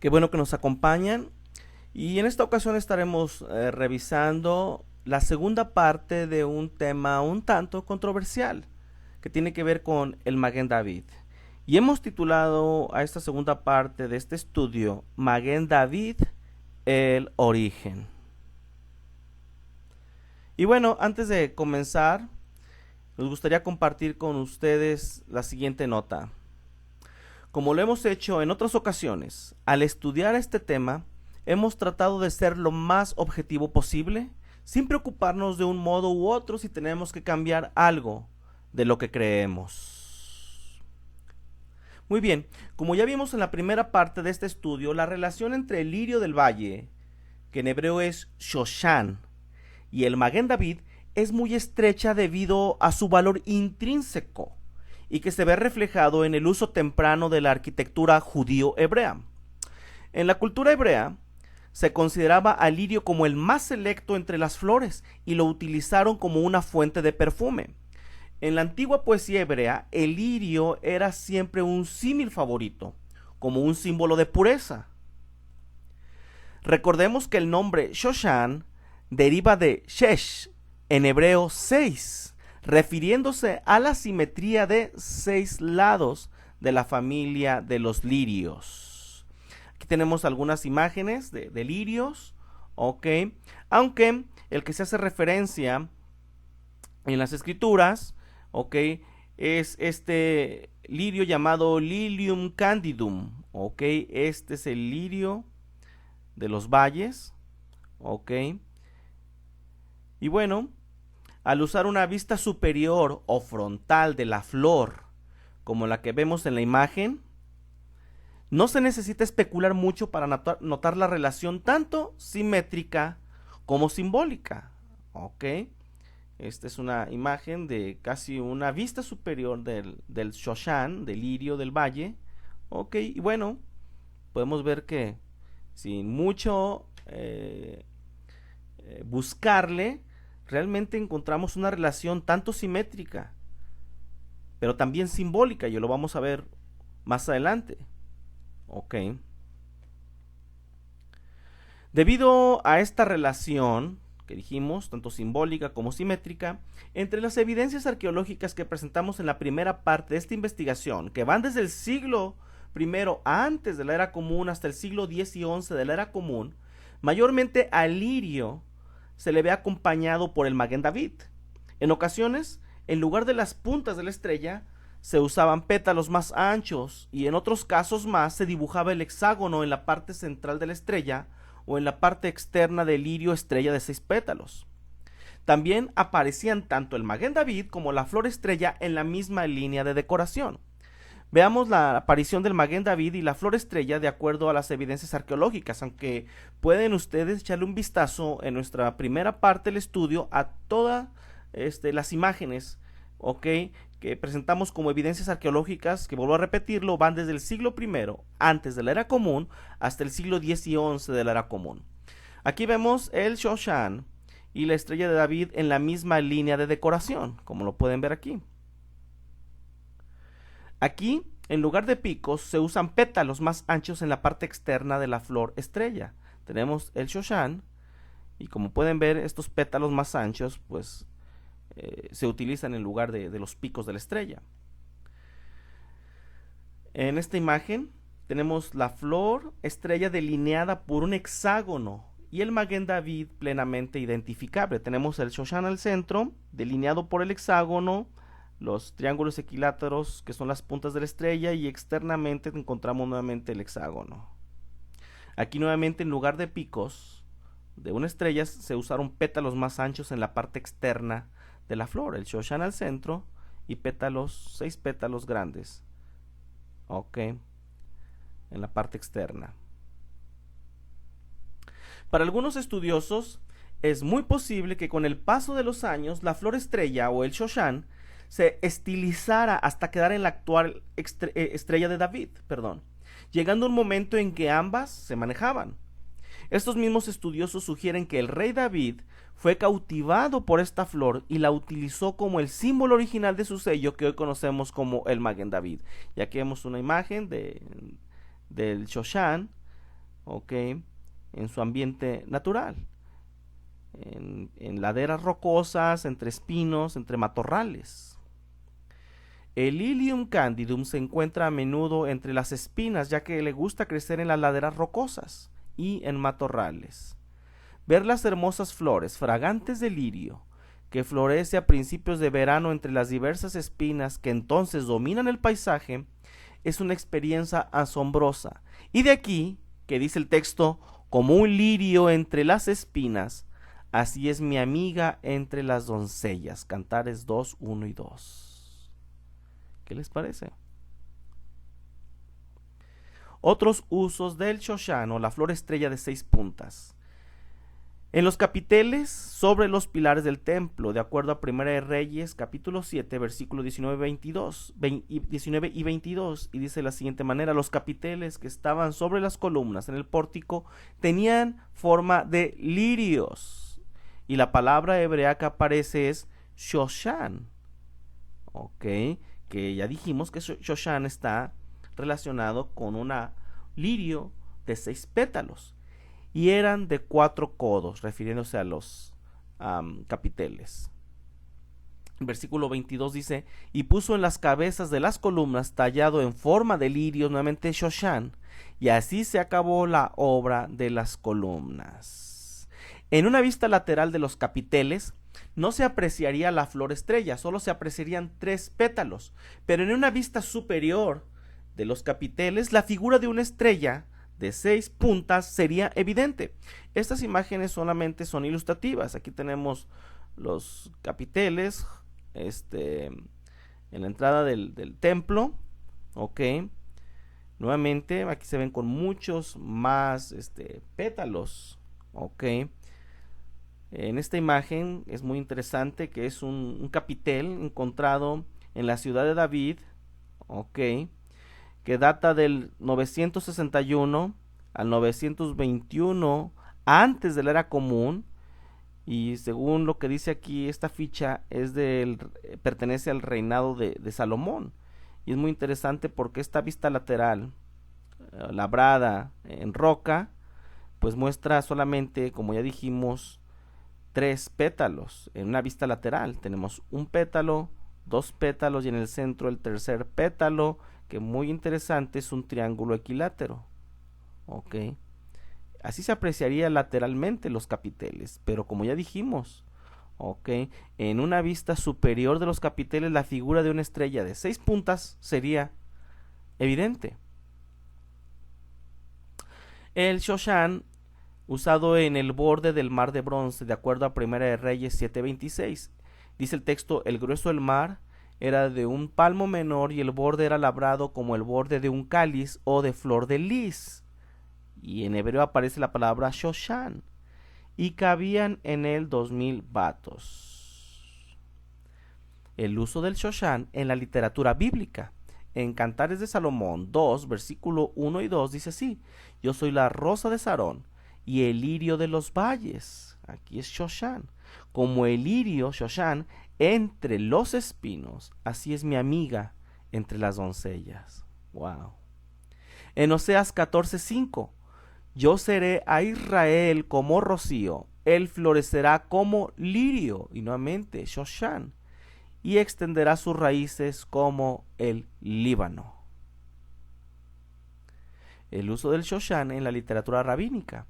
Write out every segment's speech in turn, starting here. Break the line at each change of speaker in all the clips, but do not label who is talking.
Qué bueno que nos acompañan. Y en esta ocasión estaremos revisando la segunda parte de un tema un tanto controversial que tiene que ver con el Maguen David. Y hemos titulado a esta segunda parte de este estudio Maguen David, el origen. Y bueno, antes de comenzar, nos gustaría compartir con ustedes la siguiente nota. Como lo hemos hecho en otras ocasiones, al estudiar este tema, hemos tratado de ser lo más objetivo posible, sin preocuparnos de un modo u otro si tenemos que cambiar algo de lo que creemos. Muy bien, como ya vimos en la primera parte de este estudio, la relación entre el lirio del valle, que en hebreo es Shoshan, y el Maguen David es muy estrecha debido a su valor intrínseco y que se ve reflejado en el uso temprano de la arquitectura judío-hebrea. En la cultura hebrea se consideraba al lirio como el más selecto entre las flores y lo utilizaron como una fuente de perfume. En la antigua poesía hebrea, el lirio era siempre un símil favorito, como un símbolo de pureza. Recordemos que el nombre Shoshan deriva de Shesh, en hebreo 6, refiriéndose a la simetría de 6 lados de la familia de los lirios. Aquí tenemos algunas imágenes de lirios, ok, aunque el que se hace referencia en las escrituras, ok, es este lirio llamado Lilium candidum, ok, este es el lirio de los valles, ok, y bueno, al usar una vista superior o frontal de la flor, como la que vemos en la imagen, no se necesita especular mucho para notar la relación tanto simétrica como simbólica. ¿Ok? Esta es una imagen de casi una vista superior del Shoshan, del lirio del valle. ¿Ok? Y bueno, podemos ver que sin mucho buscarle, realmente encontramos una relación tanto simétrica, pero también simbólica, y lo vamos a ver más adelante. Ok. Debido a esta relación que dijimos, tanto simbólica como simétrica, entre las evidencias arqueológicas que presentamos en la primera parte de esta investigación, que van desde el siglo I antes de la era común hasta el siglo X y XI de la era común, mayormente al lirio se le ve acompañado por el Maguen David. En ocasiones, en lugar de las puntas de la estrella, se usaban pétalos más anchos y en otros casos más se dibujaba el hexágono en la parte central de la estrella o en la parte externa del lirio estrella de 6 pétalos. También aparecían tanto el Maguen David como la flor estrella en la misma línea de decoración. Veamos la aparición del Maguen David y la flor estrella de acuerdo a las evidencias arqueológicas, aunque pueden ustedes echarle un vistazo en nuestra primera parte del estudio a todas las imágenes, ¿ok?, que presentamos como evidencias arqueológicas, que vuelvo a repetirlo, van desde el siglo I antes de la era común hasta el siglo X y XI de la era común. Aquí vemos el Shoshan y la estrella de David en la misma línea de decoración, como lo pueden ver aquí. Aquí, en lugar de picos, se usan pétalos más anchos en la parte externa de la flor estrella. Tenemos el Shoshan y como pueden ver, estos pétalos más anchos pues se utilizan en lugar de los picos de la estrella. En esta imagen tenemos la flor estrella delineada por un hexágono y el Maguen David plenamente identificable. Tenemos el Shoshan al centro, delineado por el hexágono, los triángulos equiláteros que son las puntas de la estrella, y externamente encontramos nuevamente el hexágono. Aquí nuevamente, en lugar de picos de una estrella, se usaron pétalos más anchos en la parte externa de la flor, el Shoshan al centro y pétalos, 6 pétalos grandes. Ok. en la parte externa. Para algunos estudiosos, es muy posible que con el paso de los años la flor estrella o el Shoshan se estilizara hasta quedar en la actual estrella de David, llegando un momento en que ambas se manejaban. Estos mismos estudiosos sugieren que el rey David fue cautivado por esta flor y la utilizó como el símbolo original de su sello que hoy conocemos como el Maguen David. Y aquí vemos una imagen del Shoshan, en su ambiente natural, en laderas rocosas, entre espinos, entre matorrales. El Lilium candidum se encuentra a menudo entre las espinas, ya que le gusta crecer en las laderas rocosas y en matorrales. Ver las hermosas flores fragantes de lirio que florece a principios de verano entre las diversas espinas que entonces dominan el paisaje es una experiencia asombrosa. Y de aquí que dice el texto, como un lirio entre las espinas, así es mi amiga entre las doncellas. Cantares 2, 1 y 2. ¿Qué les parece? Otros usos del Shoshan o la flor estrella de 6 puntas. En los capiteles sobre los pilares del templo, de acuerdo a Primera de Reyes, capítulo 7, versículos 19 y 22, y dice de la siguiente manera: los capiteles que estaban sobre las columnas en el pórtico tenían forma de lirios, y la palabra hebrea que aparece es Shoshan, que ya dijimos que Shoshan está relacionado con un lirio de 6 pétalos. Y eran de 4 codos, refiriéndose a los capiteles. El versículo 22 dice: y puso en las cabezas de las columnas, tallado en forma de lirios, nuevamente Shoshan, y así se acabó la obra de las columnas. En una vista lateral de los capiteles no se apreciaría la flor estrella, solo se apreciarían 3 pétalos, pero en una vista superior de los capiteles, la figura de una estrella de 6 puntas sería evidente. Estas imágenes solamente son ilustrativas. Aquí tenemos los capiteles en la entrada del templo. Nuevamente aquí se ven con muchos más pétalos. En esta imagen es muy interesante que es un capitel encontrado en la ciudad de David, que data del 961 al 921 antes de la era común, y según lo que dice aquí esta ficha pertenece al reinado de Salomón. Y es muy interesante porque esta vista lateral labrada en roca pues muestra solamente, como ya dijimos, 3 pétalos. En una vista lateral tenemos un pétalo, 2 pétalos y en el centro el tercer pétalo, que muy interesante, es un triángulo equilátero. Así se apreciaría lateralmente los capiteles, pero como ya dijimos, en una vista superior de los capiteles la figura de una estrella de 6 puntas sería evidente. El Shoshan usado en el borde del mar de bronce, de acuerdo a Primera de Reyes 7:26, dice el texto: el grueso del mar era de un palmo menor y el borde era labrado como el borde de un cáliz o de flor de lis. Y en hebreo aparece la palabra Shoshan. Y cabían en él 2000 batos. El uso del Shoshan en la literatura bíblica. En Cantares de Salomón 2, versículo 1 y 2 dice así: yo soy la rosa de Sarón y el lirio de los valles. Aquí es Shoshan. Como el lirio, Shoshan, entre los espinos, así es mi amiga entre las doncellas. Wow. En Oseas 14:5, yo seré a Israel como rocío, él florecerá como lirio, y nuevamente Shoshan, y extenderá sus raíces como el Líbano. El uso del Shoshan en la literatura rabínica.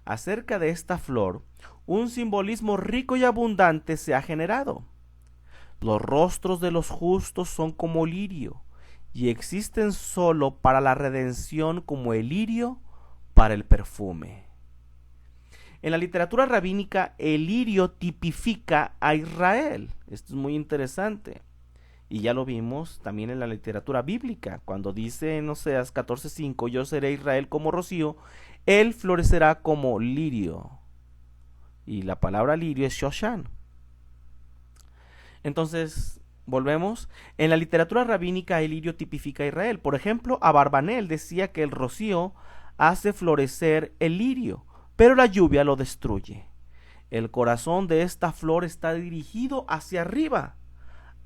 Acerca de esta flor, un simbolismo rico y abundante se ha generado. Los rostros de los justos son como lirio, y existen solo para la redención como el lirio para el perfume. En la literatura rabínica, el lirio tipifica a Israel. Esto es muy interesante. Y ya lo vimos también en la literatura bíblica, cuando dice en Oseas 14:5, yo seré Israel como rocío, él florecerá como lirio. Y la palabra lirio es Shoshan. Entonces, volvemos. En la literatura rabínica el lirio tipifica a Israel. Por ejemplo, Abarbanel decía que el rocío hace florecer el lirio, pero la lluvia lo destruye. El corazón de esta flor está dirigido hacia arriba,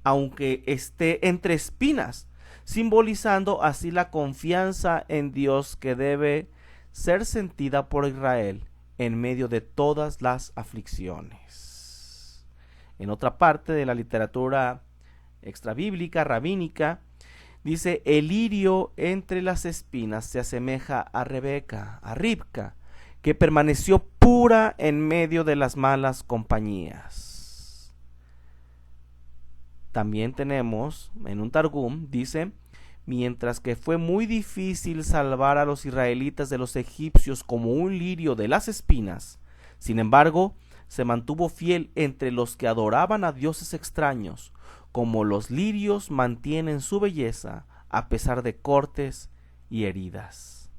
aunque esté entre espinas, simbolizando así la confianza en Dios que debe ser sentida por Israel en medio de todas las aflicciones. En otra parte de la literatura extrabíblica, rabínica, dice, el lirio entre las espinas se asemeja a Rebeca, a Ribca, que permaneció pura en medio de las malas compañías. También tenemos, en un Targum, dice, mientras que fue muy difícil salvar a los israelitas de los egipcios como un lirio de las espinas, sin embargo, se mantuvo fiel entre los que adoraban a dioses extraños, como los lirios mantienen su belleza a pesar de cortes y heridas.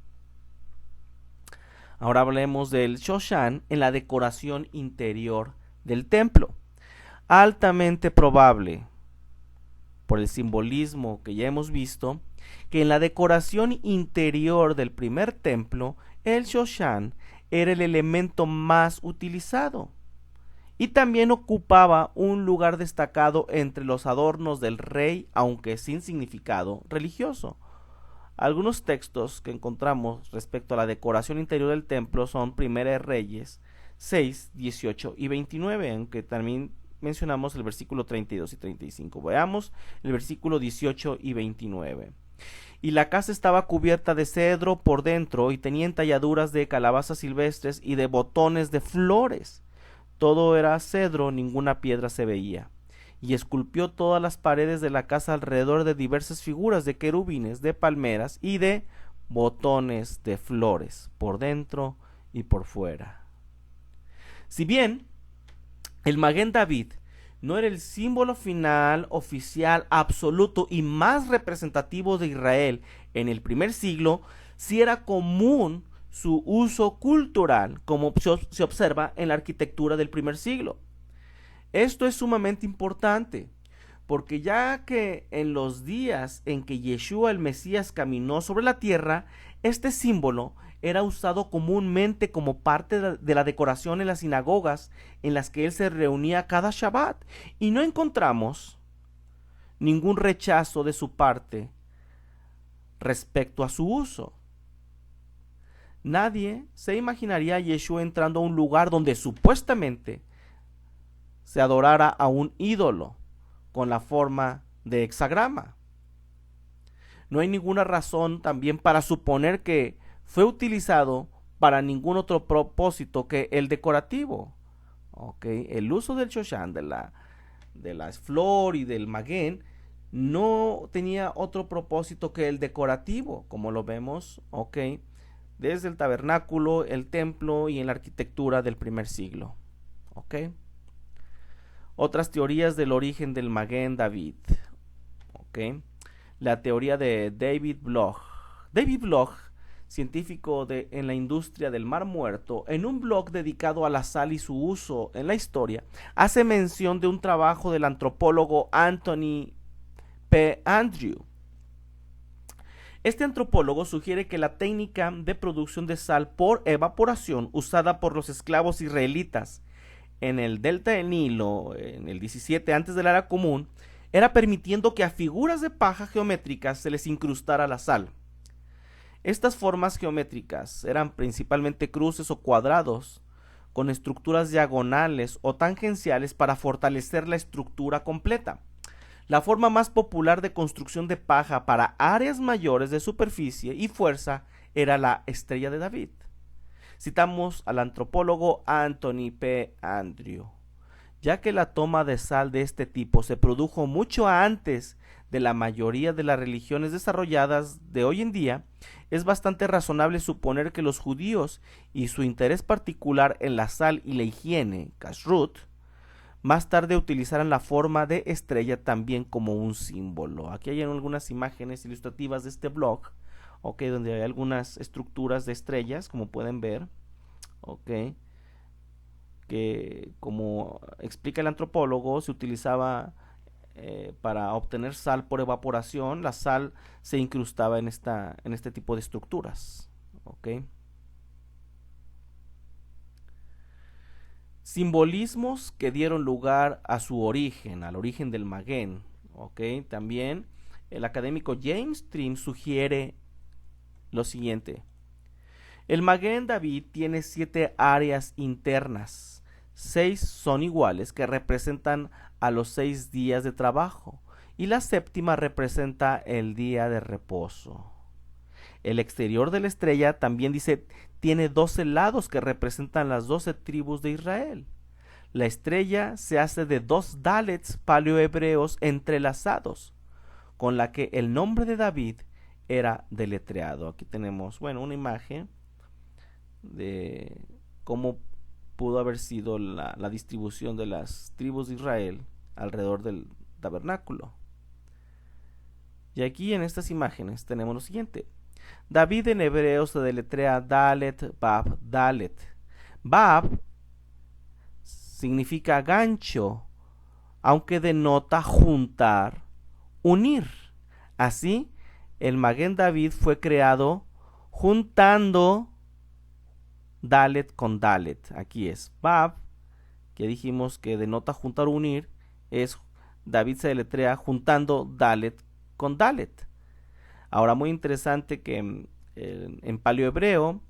Ahora hablemos del Shoshan en la decoración interior del templo. Altamente probable, por el simbolismo que ya hemos visto, que en la decoración interior del primer templo, el Shoshan era el elemento más utilizado y también ocupaba un lugar destacado entre los adornos del rey, aunque sin significado religioso. Algunos textos que encontramos respecto a la decoración interior del templo son Primera de Reyes 6, 18 y 29, aunque también mencionamos el versículo 32 y 35. Veamos el versículo 18 y 29. Y la casa estaba cubierta de cedro por dentro y tenía entalladuras de calabazas silvestres y de botones de flores. Todo era cedro, ninguna piedra se veía. Y esculpió todas las paredes de la casa alrededor de diversas figuras de querubines, de palmeras y de botones de flores, por dentro y por fuera. Si bien el Maguen David no era el símbolo final, oficial, absoluto y más representativo de Israel en el primer siglo, sí era común su uso cultural, como se observa en la arquitectura del primer siglo. Esto es sumamente importante, porque ya que en los días en que Yeshua el Mesías caminó sobre la tierra, este símbolo era usado comúnmente como parte de la decoración en las sinagogas en las que él se reunía cada Shabbat, y no encontramos ningún rechazo de su parte respecto a su uso. Nadie se imaginaría a Yeshua entrando a un lugar donde supuestamente se adorara a un ídolo con la forma de hexagrama. No hay ninguna razón también para suponer que fue utilizado para ningún otro propósito que el decorativo. El uso del Shoshan, de la flor y del Maguen, no tenía otro propósito que el decorativo, como lo vemos, desde el tabernáculo, el templo y en la arquitectura del primer siglo. Otras teorías del origen del Maguen David. La teoría de David Bloch. David Bloch, científico en la industria del Mar Muerto, en un blog dedicado a la sal y su uso en la historia, hace mención de un trabajo del antropólogo Anthony P. Andrew. Este antropólogo sugiere que la técnica de producción de sal por evaporación usada por los esclavos israelitas en el delta del Nilo en el 17 antes de la era común era permitiendo que a figuras de paja geométricas se les incrustara la sal. Estas formas geométricas eran principalmente cruces o cuadrados con estructuras diagonales o tangenciales para fortalecer la estructura completa. La forma más popular de construcción de paja para áreas mayores de superficie y fuerza era la estrella de David. Citamos al antropólogo Anthony P. Andrew, ya que la toma de sal de este tipo se produjo mucho antes de la mayoría de las religiones desarrolladas de hoy en día, es bastante razonable suponer que los judíos y su interés particular en la sal y la higiene, kashrut, más tarde utilizaran la forma de estrella también como un símbolo. Aquí hay algunas imágenes ilustrativas de este blog, ok, donde hay algunas estructuras de estrellas, como pueden ver, ok, que como explica el antropólogo, se utilizaba para obtener sal por evaporación. La sal se incrustaba en este tipo de estructuras, ok. Simbolismos que dieron lugar a su origen, al origen del Maguen, ok. También el académico James Trim sugiere lo siguiente: el Maguen David tiene 7 áreas internas. 6 son iguales, que representan a los 6 días de trabajo, y la séptima representa el día de reposo. El exterior de la estrella también dice tiene 12 lados que representan las 12 tribus de Israel. La estrella se hace de 2 dalets paleohebreos entrelazados, con la que el nombre de David era deletreado. Aquí tenemos, bueno, una imagen de cómo pudo haber sido la distribución de las tribus de Israel alrededor del tabernáculo. Y aquí en estas imágenes tenemos lo siguiente: David en hebreo se deletrea Dalet, Bab, Dalet. Bab significa gancho, aunque denota juntar, unir. Así, el Maguen David fue creado juntando Dalet con Dalet. Aquí es Bab, que dijimos que denota juntar o unir, es David se deletrea juntando Dalet con Dalet. Ahora, muy interesante que en paleohebreo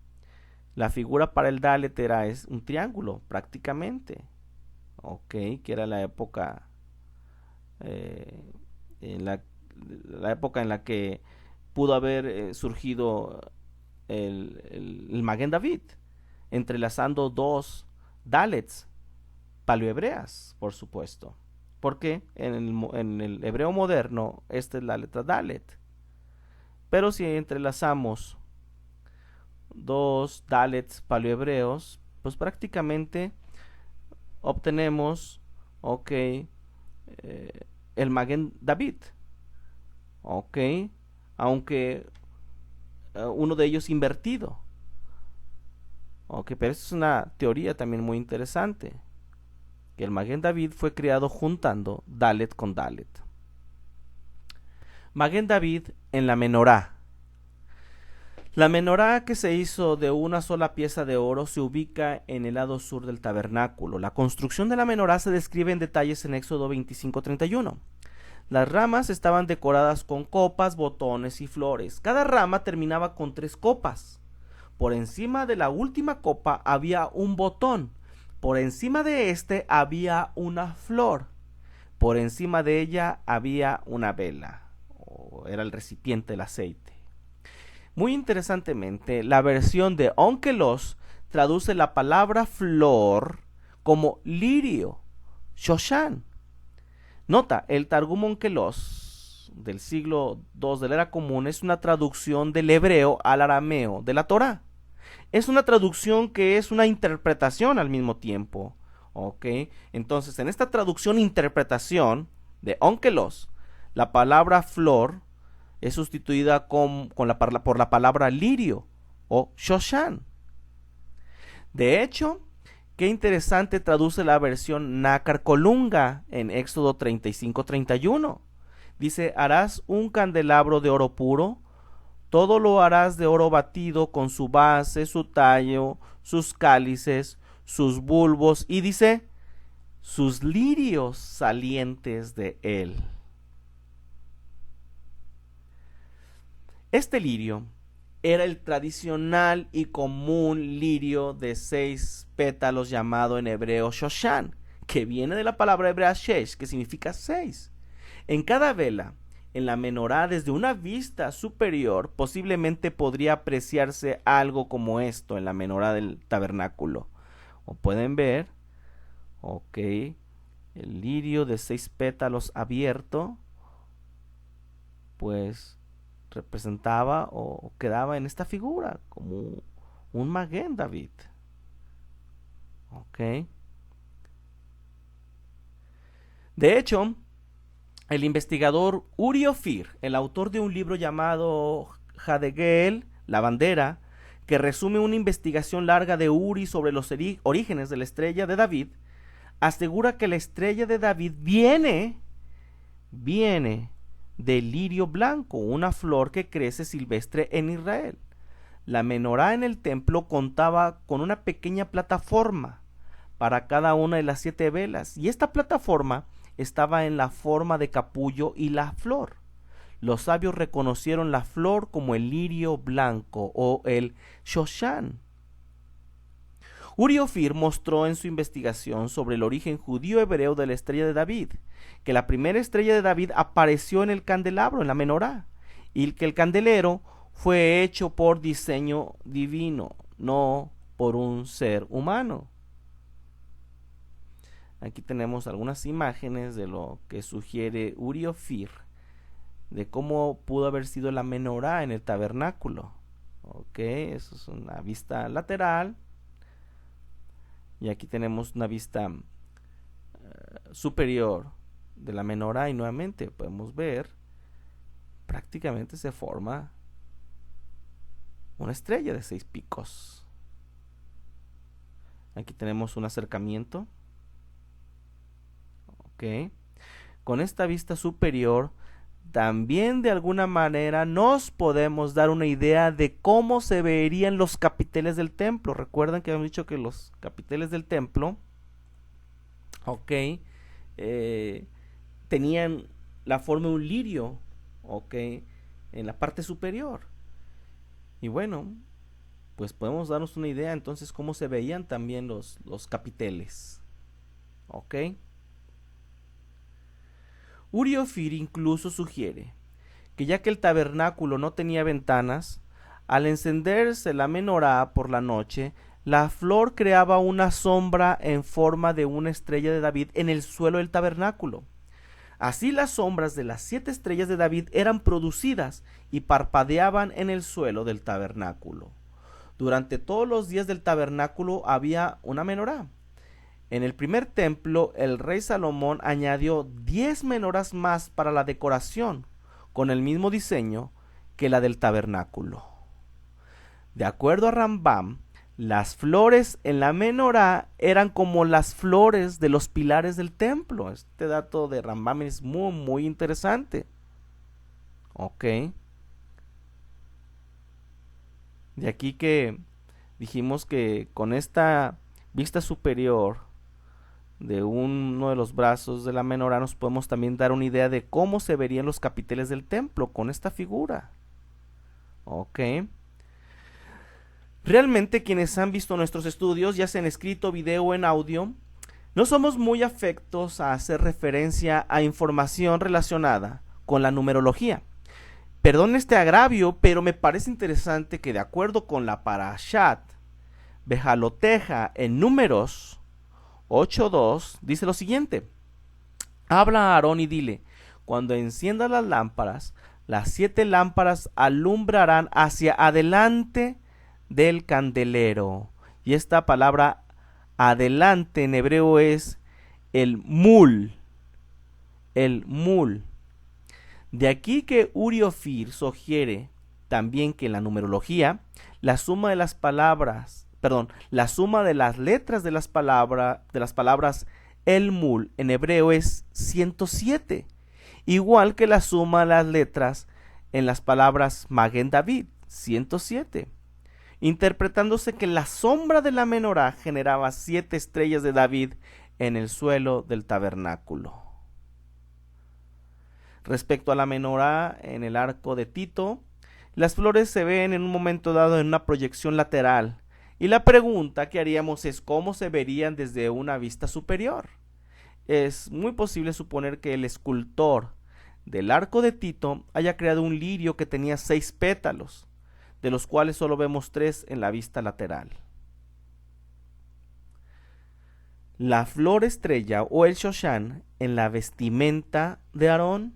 la figura para el Dalet es un triángulo, prácticamente, ok, que era la época en la época en la que pudo haber surgido el Maguen David, entrelazando 2 Dalets paleohebreas, por supuesto, porque en el hebreo moderno esta es la letra Dalet. Pero si entrelazamos 2 Dalets paleohebreos, pues prácticamente obtenemos, ok, el Maguen David, ok, aunque uno de ellos invertido, ok, pero esta es una teoría también muy interesante, que el Maguen David fue creado juntando Dalet con Dalet. Maguen David en la menorá. La menorá, que se hizo de una sola pieza de oro, se ubica en el lado sur del tabernáculo. La construcción de la menorá se describe en detalles en Éxodo 25:31. Las ramas estaban decoradas con copas, botones y flores. Cada rama terminaba con 3 copas. Por encima de la última copa había un botón. Por encima de este había una flor. Por encima de ella había una vela, o era el recipiente del aceite. Muy interesantemente, la versión de Onkelos traduce la palabra flor como lirio, Shoshan. Nota, el Targum Onkelos del siglo II de la Era Común es una traducción del hebreo al arameo de la Torá. Es una traducción que es una interpretación al mismo tiempo, ¿ok? Entonces, en esta traducción-interpretación de Onkelos, la palabra flor es sustituida por la palabra lirio o Shoshan. De hecho, qué interesante traduce la versión Nácar Colunga en Éxodo 35:31. Dice: harás un candelabro de oro puro, todo lo harás de oro batido, con su base, su tallo, sus cálices, sus bulbos, y dice, sus lirios salientes de él. Este lirio era el tradicional y común lirio de 6 pétalos llamado en hebreo Shoshan, que viene de la palabra hebrea shesh, que significa 6. En cada vela, en la menorá, desde una vista superior, posiblemente podría apreciarse algo como esto en la menorá del tabernáculo. O pueden ver, ok, el lirio de 6 pétalos abierto, pues representaba o quedaba en esta figura como un Maguen David, ok. De hecho, el investigador Uri Ophir, el autor de un libro llamado Jadegel, la bandera, que resume una investigación larga de Uri sobre los orígenes de la estrella de David, asegura que la estrella de David viene del lirio blanco, una flor que crece silvestre en Israel. La menorá en el templo contaba con una pequeña plataforma para cada una de las 7 velas, y esta plataforma estaba en la forma de capullo y la flor. Los sabios reconocieron la flor como el lirio blanco o el Shoshan. Uri Ophir mostró en su investigación sobre el origen judío hebreo de la estrella de David, que la primera estrella de David apareció en el candelabro, en la menorá, y que el candelero fue hecho por diseño divino, no por un ser humano. Aquí tenemos algunas imágenes de lo que sugiere Uri Ophir, de cómo pudo haber sido la menorá en el tabernáculo. Ok, eso es una vista lateral. Y aquí tenemos una vista superior de la menorá, y nuevamente podemos ver, prácticamente se forma una estrella de 6 picos. Aquí tenemos un acercamiento. Ok, con esta vista superior también de alguna manera nos podemos dar una idea de cómo se verían los capiteles del templo. Recuerdan que habíamos dicho que los capiteles del templo, ok, tenían la forma de un lirio, ok, en la parte superior. Y bueno, pues podemos darnos una idea entonces cómo se veían también los capiteles, ok. Uri Ophir incluso sugiere que ya que el tabernáculo no tenía ventanas, al encenderse la menorá por la noche, la flor creaba una sombra en forma de una estrella de David en el suelo del tabernáculo. Así las sombras de las 7 estrellas de David eran producidas y parpadeaban en el suelo del tabernáculo. Durante todos los días del tabernáculo había una menorá. En el primer templo, el rey Salomón añadió 10 menoras más para la decoración, con el mismo diseño que la del tabernáculo. De acuerdo a Rambam, las flores en la menorá eran como las flores de los pilares del templo. Este dato de Rambam es muy interesante. Ok. De aquí que dijimos que con esta vista superior de uno de los brazos de la menorá nos podemos también dar una idea de cómo se verían los capiteles del templo con esta figura. Ok. Realmente quienes han visto nuestros estudios, ya sea en escrito, video o en audio, no somos muy afectos a hacer referencia a información relacionada con la numerología. Perdón este agravio, pero me parece interesante que de acuerdo con la Parashat Behaloteja en Números 8.2 dice lo siguiente: habla a Aarón y dile, cuando enciendas las lámparas, las 7 lámparas alumbrarán hacia adelante del candelero. Y esta palabra adelante en hebreo es el mul. El mul. De aquí que Uri Ophir sugiere también que en la numerología, la suma de las palabras, la suma de las letras de las palabras el mul en hebreo es 107, igual que la suma de las letras en las palabras Magen David, 107, interpretándose que la sombra de la menorá generaba 7 estrellas de David en el suelo del tabernáculo. Respecto a la menorá en el arco de Tito, las flores se ven en un momento dado en una proyección lateral, y la pregunta que haríamos es cómo se verían desde una vista superior. Es muy posible suponer que el escultor del arco de Tito haya creado un lirio que tenía 6 pétalos, de los cuales solo vemos 3 en la vista lateral. La flor estrella o el Shoshan en la vestimenta de Aarón.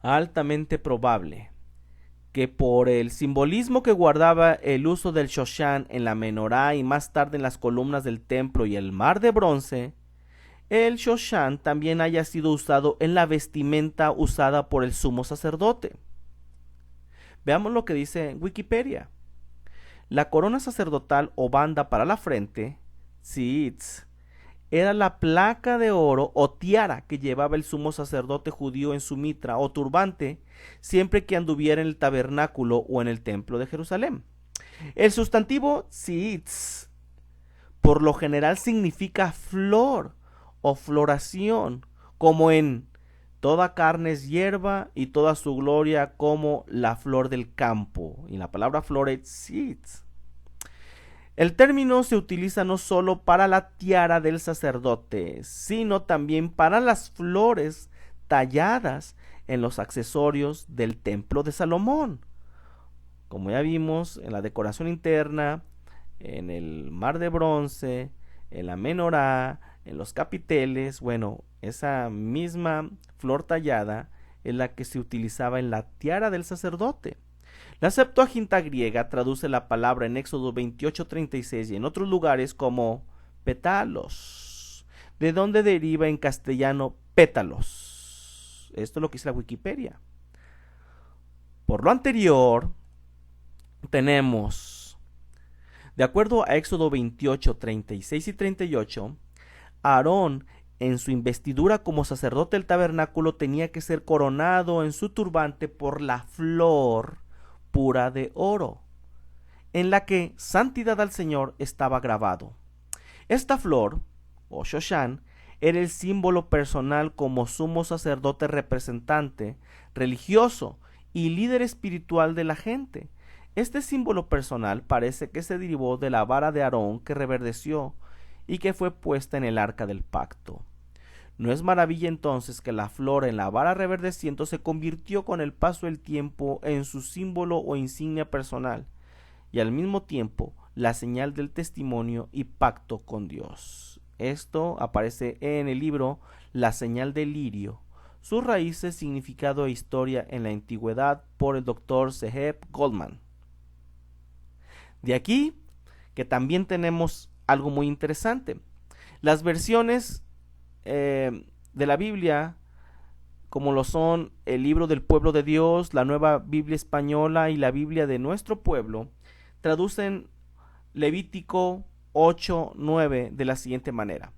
Altamente probable que por el simbolismo que guardaba el uso del Shoshan en la menorá y más tarde en las columnas del templo y el mar de bronce, el Shoshan también haya sido usado en la vestimenta usada por el sumo sacerdote. Veamos lo que dice Wikipedia. La corona sacerdotal o banda para la frente, tzitz, era la placa de oro o tiara que llevaba el sumo sacerdote judío en su mitra o turbante siempre que anduviera en el tabernáculo o en el templo de Jerusalén. El sustantivo tzitz por lo general significa flor o floración, como en toda carne es hierba y toda su gloria como la flor del campo. Y la palabra flor es tzitz. El término se utiliza no solo para la tiara del sacerdote, sino también para las flores talladas en los accesorios del templo de Salomón. Como ya vimos, en la decoración interna, en el mar de bronce, en la menorá, en los capiteles, bueno, esa misma flor tallada es la que se utilizaba en la tiara del sacerdote. La Septuaginta griega traduce la palabra en Éxodo 28:36 y en otros lugares como pétalos, de donde deriva en castellano pétalos. Esto es lo que dice la Wikipedia. Por lo anterior, tenemos, de acuerdo a Éxodo 28:36 y 38, Aarón en su investidura como sacerdote del tabernáculo tenía que ser coronado en su turbante por la flor pura de oro, en la que santidad al Señor estaba grabado. Esta flor, o Shoshan, era el símbolo personal como sumo sacerdote representante, religioso y líder espiritual de la gente. Este símbolo personal parece que se derivó de la vara de Aarón que reverdeció y que fue puesta en el arca del pacto. No es maravilla entonces que la flor en la vara reverdeciendo se convirtió con el paso del tiempo en su símbolo o insignia personal, y al mismo tiempo la señal del testimonio y pacto con Dios. Esto aparece en el libro La señal del lirio, sus raíces, significado e historia en la antigüedad, por el Dr. Zeheb Goldman. De aquí que también tenemos algo muy interesante. Las versiones de la Biblia, como lo son el libro del pueblo de Dios, la nueva Biblia española y la Biblia de nuestro pueblo, traducen Levítico 8:9 de la siguiente manera: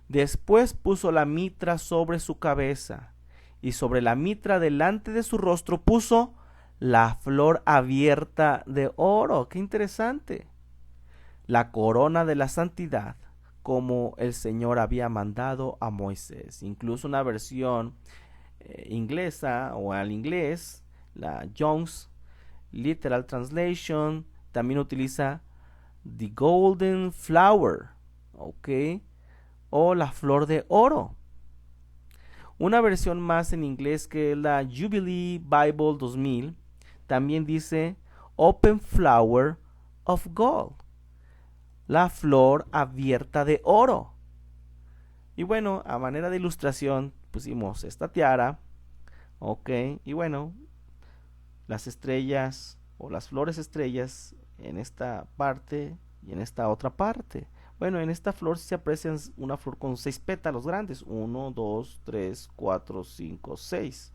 después puso la mitra sobre su cabeza, y sobre la mitra delante de su rostro puso la flor abierta de oro. ¡Qué interesante! La corona de la santidad, como el Señor había mandado a Moisés. Incluso una versión inglesa o al inglés, la Young's Literal Translation, también utiliza the golden flower, ¿ok? O la flor de oro. Una versión más en inglés, que es la Jubilee Bible 2000, también dice open flower of gold, la flor abierta de oro. Y bueno, a manera de ilustración pusimos esta tiara, ok, y bueno, las estrellas o las flores estrellas en esta parte y en esta otra parte. Bueno, en esta flor se aprecia una flor con 6 pétalos grandes, 1, 2, 3, 4, 5, 6.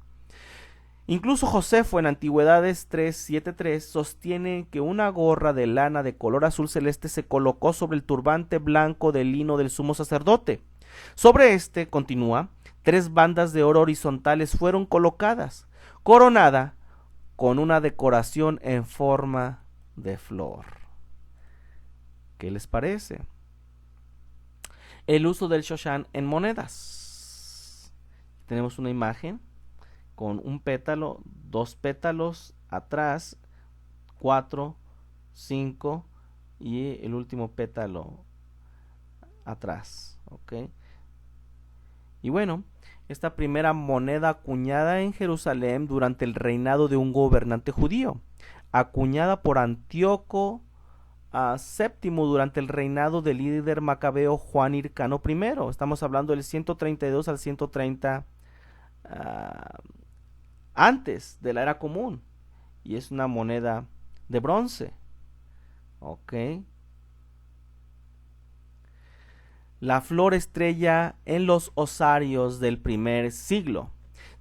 Incluso Josefo en Antigüedades 3:7-3 sostiene que una gorra de lana de color azul celeste se colocó sobre el turbante blanco de lino del sumo sacerdote. Sobre este, continúa, 3 bandas de oro horizontales fueron colocadas, coronada con una decoración en forma de flor. ¿Qué les parece? El uso del Shoshan en monedas. Tenemos una imagen con un pétalo, 2 pétalos atrás, 4, 5 y el último pétalo atrás, ¿ok? Y bueno, esta primera moneda acuñada en Jerusalén durante el reinado de un gobernante judío, acuñada por Antíoco VII durante el reinado del líder macabeo Juan Hircano I. Estamos hablando del 132 al 130 antes de la era común, y es una moneda de bronce, ok. la flor estrella en los osarios del primer siglo.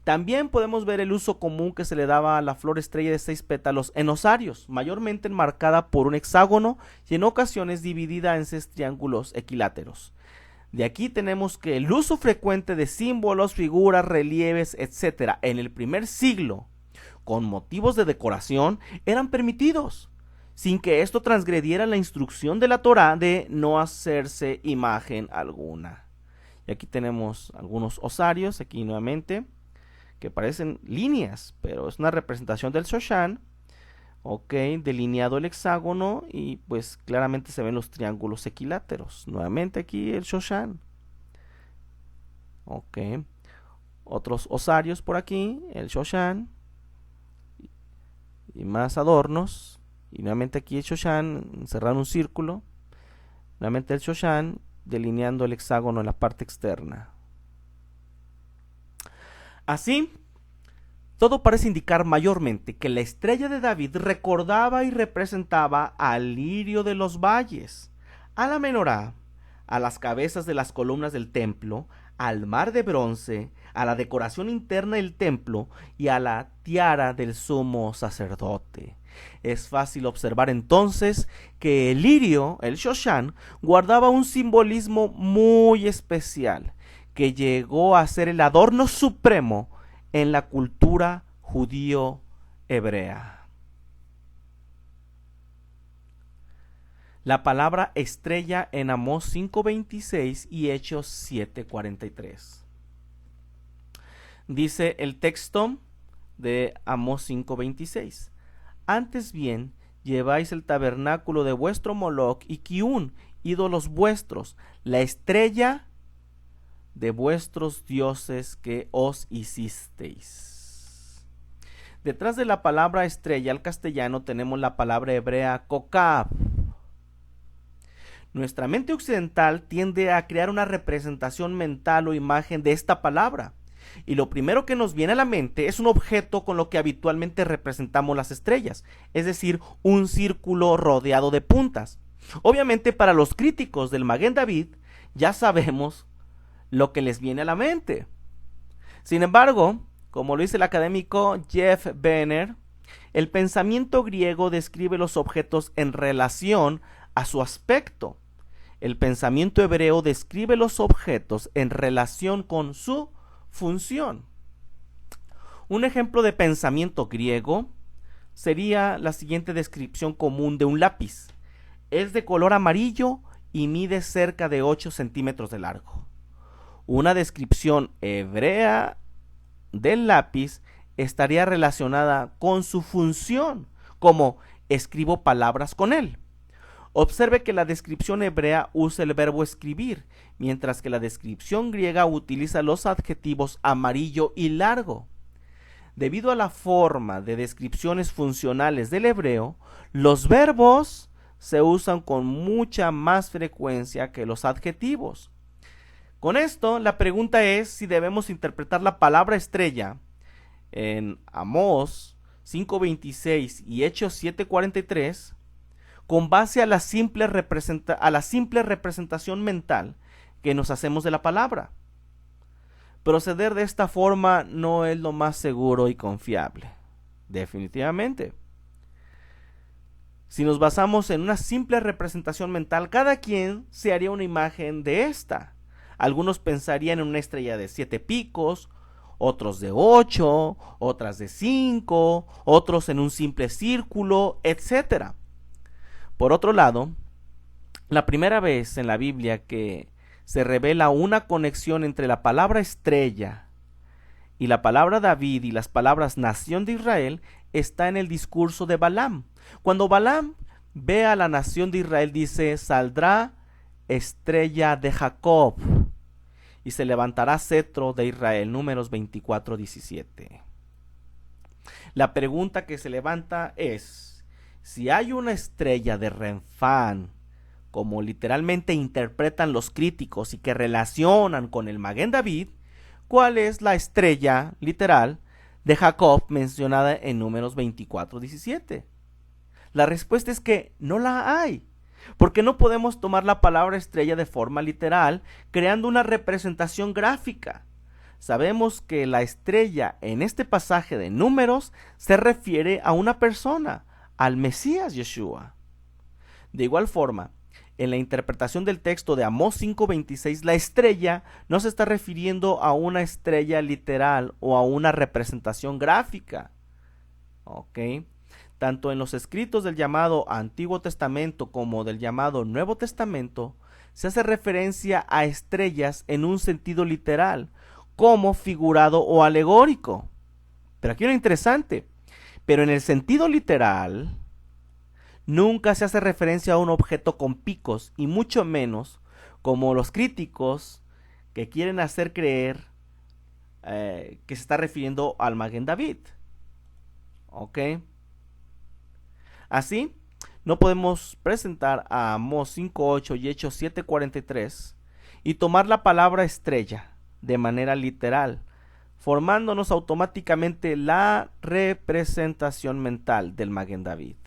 También podemos ver el uso común que se le daba a la flor estrella de 6 pétalos en osarios, mayormente enmarcada por un hexágono y en ocasiones dividida en 6 triángulos equiláteros. De aquí tenemos que el uso frecuente de símbolos, figuras, relieves, etc. en el primer siglo, con motivos de decoración, eran permitidos, sin que esto transgrediera la instrucción de la Torá de no hacerse imagen alguna. Y aquí tenemos algunos osarios, aquí nuevamente, que parecen líneas, pero es una representación del Shoshan, ok, delineado el hexágono y pues claramente se ven los triángulos equiláteros. Nuevamente aquí el Shoshan, ok, otros osarios por aquí, el Shoshan y más adornos, y nuevamente aquí el Shoshan, cerrar un círculo, nuevamente el Shoshan delineando el hexágono en la parte externa. Así, todo parece indicar mayormente que la estrella de David recordaba y representaba al lirio de los valles, a la menorá, a las cabezas de las columnas del templo, al mar de bronce, a la decoración interna del templo y a la tiara del sumo sacerdote. Es fácil observar entonces que el lirio, el Shoshan, guardaba un simbolismo muy especial, que llegó a ser el adorno supremo en la cultura judío-hebrea. La palabra estrella en Amós 5:26 y Hechos 7:43. Dice el texto de Amós 5:26: Antes bien, lleváis el tabernáculo de vuestro Moloc y Kiun, ídolos vuestros, la estrella de vuestros dioses que os hicisteis. Detrás de la palabra estrella al castellano tenemos la palabra hebrea kokab. Nuestra mente occidental tiende a crear una representación mental o imagen de esta palabra, y lo primero que nos viene a la mente es un objeto con lo que habitualmente representamos las estrellas, es decir, un círculo rodeado de puntas. Obviamente, para los críticos del Maguen David ya sabemos lo que les viene a la mente. Sin embargo, como lo dice el académico Jeff Benner, el pensamiento griego describe los objetos en relación a su aspecto. El pensamiento hebreo describe los objetos en relación con su función. Un ejemplo de pensamiento griego sería la siguiente descripción común de un lápiz. Es de color amarillo y mide cerca de 8 centímetros de largo. Una descripción hebrea del lápiz estaría relacionada con su función, como escribo palabras con él. Observe que la descripción hebrea usa el verbo escribir, mientras que la descripción griega utiliza los adjetivos amarillo y largo. Debido a la forma de descripciones funcionales del hebreo, los verbos se usan con mucha más frecuencia que los adjetivos. Con esto, la pregunta es si debemos interpretar la palabra estrella en Amós 5:26 y Hechos 7:43 con base a la simple representación mental que nos hacemos de la palabra. Proceder de esta forma no es lo más seguro y confiable, definitivamente. Si nos basamos en una simple representación mental, cada quien se haría una imagen de esta. Algunos pensarían en una estrella de 7 picos, otros de 8, otras de 5, otros en un simple círculo, etc. Por otro lado, la primera vez en la Biblia que se revela una conexión entre la palabra estrella y la palabra David y las palabras nación de Israel está en el discurso de Balaam. Cuando Balaam ve a la nación de Israel, dice: saldrá estrella de Jacob y se levantará cetro de Israel. Números 24:17. La pregunta que se levanta es: si hay una estrella de Renfán, como literalmente interpretan los críticos y que relacionan con el Maguen David, ¿cuál es la estrella literal de Jacob mencionada en Números 24:17? La respuesta es que no la hay. Porque no podemos tomar la palabra estrella de forma literal, creando una representación gráfica. Sabemos que la estrella en este pasaje de Números se refiere a una persona, al Mesías Yeshua. De igual forma, en la interpretación del texto de Amós 5:26, la estrella no se está refiriendo a una estrella literal o a una representación gráfica. ¿Ok? Tanto en los escritos del llamado Antiguo Testamento como del llamado Nuevo Testamento, se hace referencia a estrellas en un sentido literal, como figurado o alegórico. Pero aquí lo interesante, pero en el sentido literal, nunca se hace referencia a un objeto con picos, y mucho menos como los críticos que quieren hacer creer que se está refiriendo al Maguen David. ¿Ok? Así, no podemos presentar a Amós 5:8 y Hechos 7:43 y tomar la palabra estrella de manera literal, formándonos automáticamente la representación mental del Maguen David.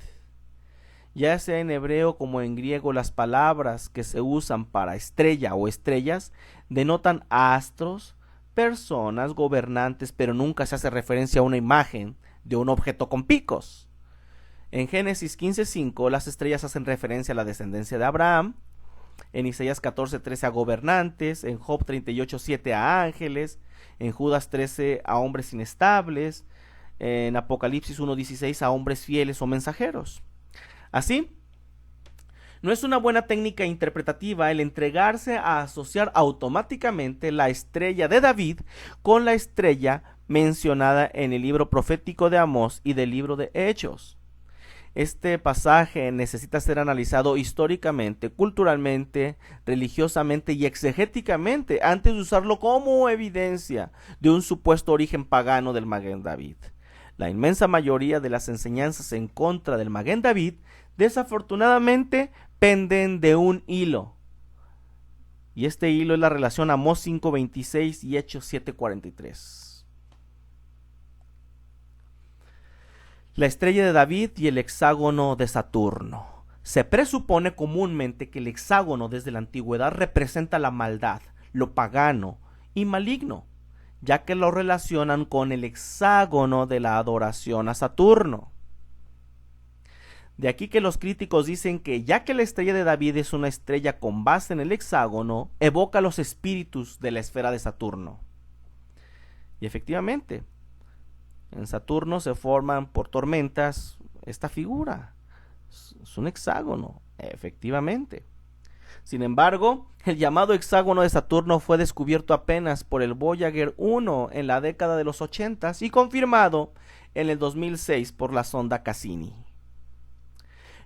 Ya sea en hebreo como en griego, las palabras que se usan para estrella o estrellas denotan astros, personas, gobernantes, pero nunca se hace referencia a una imagen de un objeto con picos. En Génesis 15:5 las estrellas hacen referencia a la descendencia de Abraham, en Isaías 14:13 a gobernantes, en Job 38:7 a ángeles, en Judas 13 a hombres inestables, en Apocalipsis 1:16 a hombres fieles o mensajeros. Así, no es una buena técnica interpretativa el entregarse a asociar automáticamente la estrella de David con la estrella mencionada en el libro profético de Amós y del libro de Hechos. Este pasaje necesita ser analizado históricamente, culturalmente, religiosamente y exegéticamente antes de usarlo como evidencia de un supuesto origen pagano del Maguen David. La inmensa mayoría de las enseñanzas en contra del Maguen David desafortunadamente penden de un hilo. Y este hilo es la relación Amós 5:26 y Hechos 7:43. La estrella de David y el hexágono de Saturno. Se presupone comúnmente que el hexágono desde la antigüedad representa la maldad, lo pagano y maligno, ya que lo relacionan con el hexágono de la adoración a Saturno. De aquí que los críticos dicen que ya que la estrella de David es una estrella con base en el hexágono, evoca los espíritus de la esfera de Saturno. Y efectivamente, en Saturno se forman por tormentas esta figura. Es un hexágono, efectivamente. Sin embargo, el llamado hexágono de Saturno fue descubierto apenas por el Voyager 1 en la década de los 80 y confirmado en el 2006 por la sonda Cassini.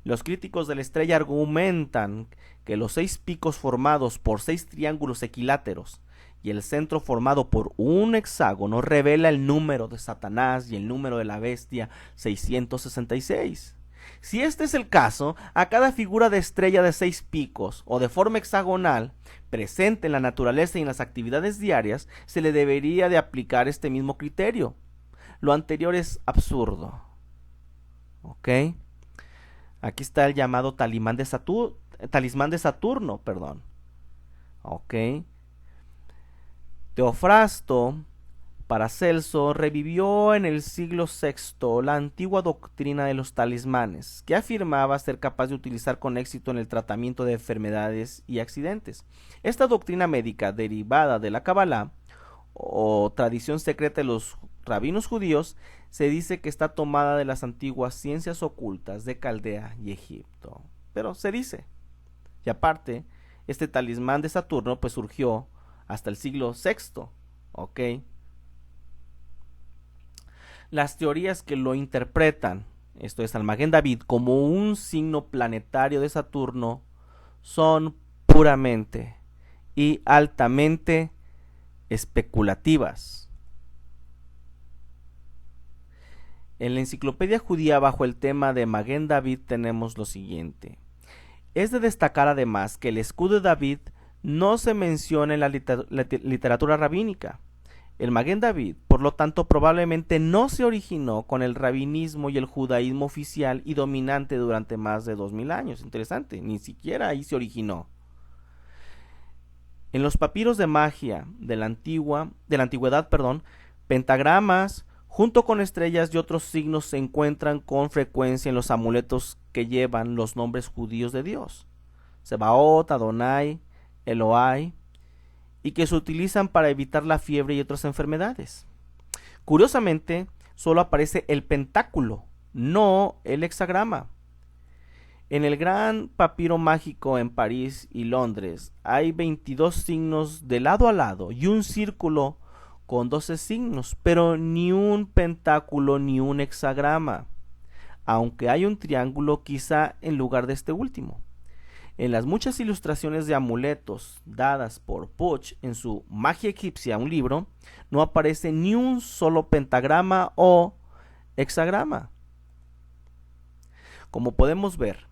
Los críticos de la estrella argumentan que los 6 picos formados por 6 triángulos equiláteros y el centro formado por un hexágono revela el número de Satanás y el número de la bestia 666. Si este es el caso, a cada figura de estrella de 6 picos o de forma hexagonal presente en la naturaleza y en las actividades diarias se le debería de aplicar este mismo criterio. Lo anterior es absurdo. ¿Ok? Aquí está el llamado talismán de Saturno. ¿Ok? Teofrasto Paracelso revivió en el siglo VI la antigua doctrina de los talismanes, que afirmaba ser capaz de utilizar con éxito en el tratamiento de enfermedades y accidentes. Esta doctrina médica, derivada de la Kabbalah, o tradición secreta de los rabinos judíos, se dice que está tomada de las antiguas ciencias ocultas de Caldea y Egipto. Pero se dice. Y aparte, este talismán de Saturno pues surgió hasta el siglo VI, ¿ok? Las teorías que lo interpretan, esto es al Maguen David, como un signo planetario de Saturno, son puramente y altamente especulativas. En la enciclopedia judía bajo el tema de Maguen David tenemos lo siguiente. Es de destacar además que el escudo de David no se menciona en la literatura rabínica. El Maguen David, por lo tanto, probablemente no se originó con el rabinismo y el judaísmo oficial y dominante durante más de 2000 años. Interesante, ni siquiera ahí se originó. En los papiros de magia de la antigüedad, pentagramas junto con estrellas y otros signos se encuentran con frecuencia en los amuletos que llevan los nombres judíos de Dios, Sebaot, Adonai, Elohai, y que se utilizan para evitar la fiebre y otras enfermedades. Curiosamente, solo aparece el pentáculo, no el hexagrama. En el gran papiro mágico en París y Londres hay 22 signos de lado a lado y un círculo con 12 signos, pero ni un pentáculo ni un hexagrama, aunque hay un triángulo quizá en lugar de este último. En las muchas ilustraciones de amuletos dadas por Puch en su Magia Egipcia, un libro, no aparece ni un solo pentagrama o hexagrama. Como podemos ver,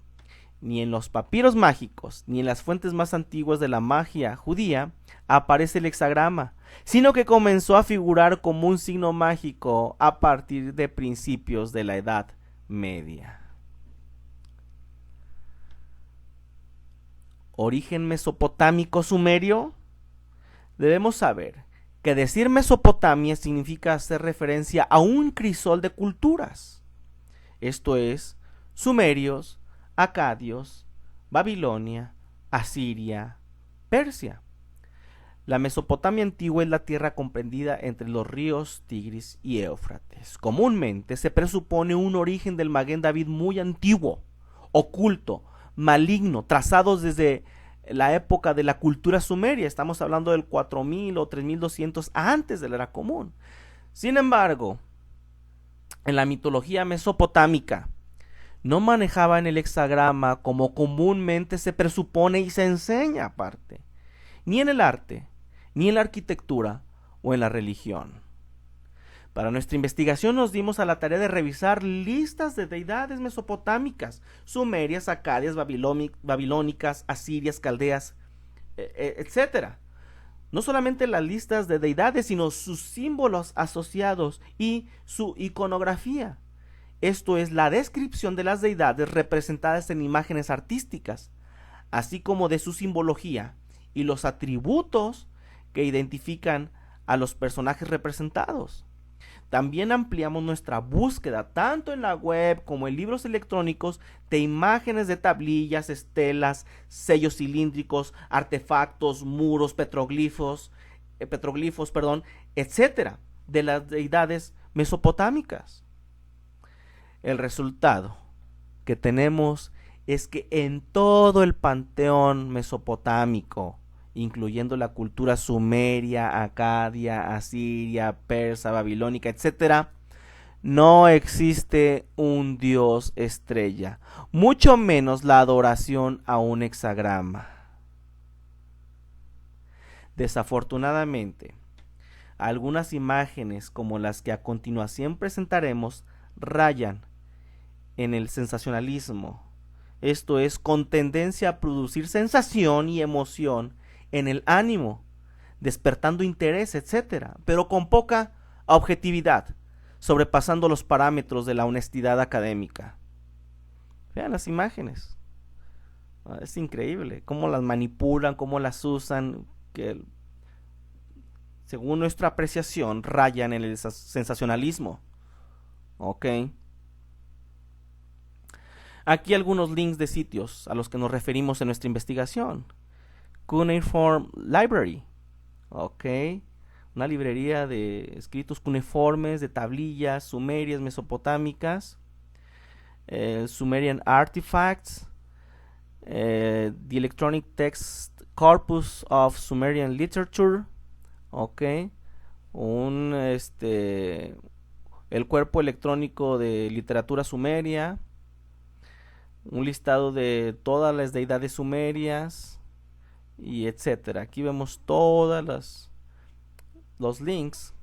ni en los papiros mágicos, ni en las fuentes más antiguas de la magia judía, aparece el hexagrama, sino que comenzó a figurar como un signo mágico a partir de principios de la Edad Media. ¿Origen mesopotámico sumerio? Debemos saber que decir Mesopotamia significa hacer referencia a un crisol de culturas. Esto es, sumerios, acadios, Babilonia, Asiria, Persia. La Mesopotamia antigua es la tierra comprendida entre los ríos Tigris y Éufrates. Comúnmente se presupone un origen del Maguen David muy antiguo, oculto, maligno, trazados desde la época de la cultura sumeria. Estamos hablando del 4000 o 3200 antes de la era común. Sin embargo, en la mitología mesopotámica no manejaban el hexagrama como comúnmente se presupone y se enseña aparte, ni en el arte, ni en la arquitectura o en la religión. Para nuestra investigación nos dimos a la tarea de revisar listas de deidades mesopotámicas, sumerias, acadias, babilónicas, asirias, caldeas, etc. No solamente las listas de deidades, sino sus símbolos asociados y su iconografía. Esto es la descripción de las deidades representadas en imágenes artísticas, así como de su simbología y los atributos que identifican a los personajes representados. También ampliamos nuestra búsqueda tanto en la web como en libros electrónicos de imágenes de tablillas, estelas, sellos cilíndricos, artefactos, muros, petroglifos, etcétera, de las deidades mesopotámicas. El resultado que tenemos es que en todo el panteón mesopotámico, incluyendo la cultura sumeria, acadia, asiria, persa, babilónica, etc., no existe un dios estrella, mucho menos la adoración a un hexagrama. Desafortunadamente, algunas imágenes como las que a continuación presentaremos rayan en el sensacionalismo, esto es, con tendencia a producir sensación y emoción en el ánimo, despertando interés, etc., pero con poca objetividad, sobrepasando los parámetros de la honestidad académica. Vean las imágenes. Es increíble cómo las manipulan, cómo las usan, que según nuestra apreciación rayan en el sensacionalismo. Ok. Aquí algunos links de sitios a los que nos referimos en nuestra investigación. Cuneiform Library, ok, una librería de escritos cuneiformes, de tablillas sumerias mesopotámicas, Sumerian Artifacts, The Electronic Text Corpus of Sumerian Literature, ok, el cuerpo electrónico de literatura sumeria, un listado de todas las deidades sumerias, y etcétera. Aquí vemos todas los links,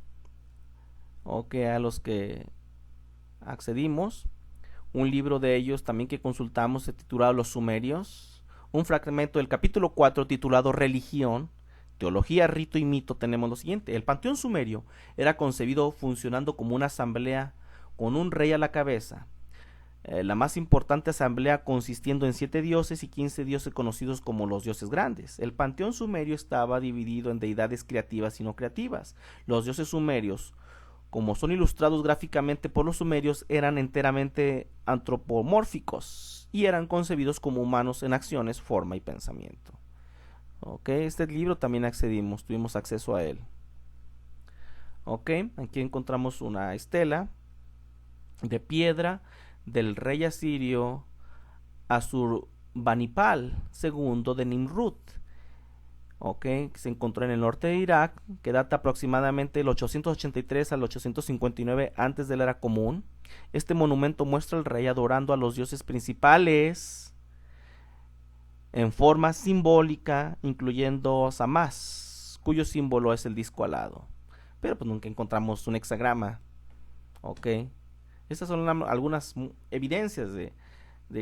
a los que accedimos. Un libro de ellos también que consultamos titulado Los Sumerios, un fragmento del capítulo 4 titulado Religión, teología, rito y mito, tenemos lo siguiente. El panteón sumerio era concebido funcionando como una asamblea con un rey a la cabeza. La más importante asamblea consistiendo en 7 dioses y 15 dioses conocidos como los dioses grandes. El panteón sumerio estaba dividido en deidades creativas y no creativas. Los dioses sumerios, como son ilustrados gráficamente por los sumerios, eran enteramente antropomórficos y eran concebidos como humanos en acciones, forma y pensamiento. Ok, este libro también tuvimos acceso a él. Ok, aquí encontramos una estela de piedra del rey asirio Asurbanipal II de Nimrud, que se encontró en el norte de Irak, que data aproximadamente del 883 al 859 antes de la era común. Este monumento muestra al rey adorando a los dioses principales en forma simbólica, incluyendo Samas, cuyo símbolo es el disco alado. Pero pues nunca encontramos un hexagrama. Estas son algunas evidencias de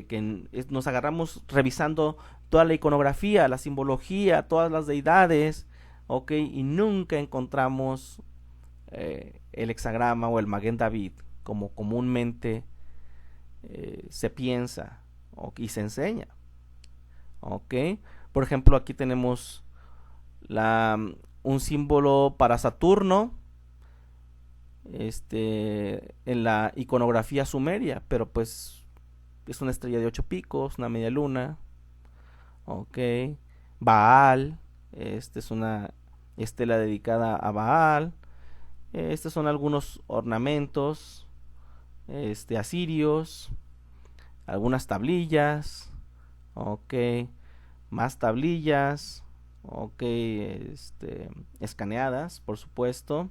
que nos agarramos revisando toda la iconografía, la simbología, todas las deidades, y nunca encontramos el hexagrama o el Maguen David como comúnmente se piensa y se enseña. Por ejemplo, aquí tenemos un símbolo para Saturno en la iconografía sumeria, pero pues es una estrella de 8 picos, una media luna. Baal, esta es una estela dedicada a Baal. Estos son algunos ornamentos asirios, algunas tablillas, más tablillas, escaneadas, por supuesto.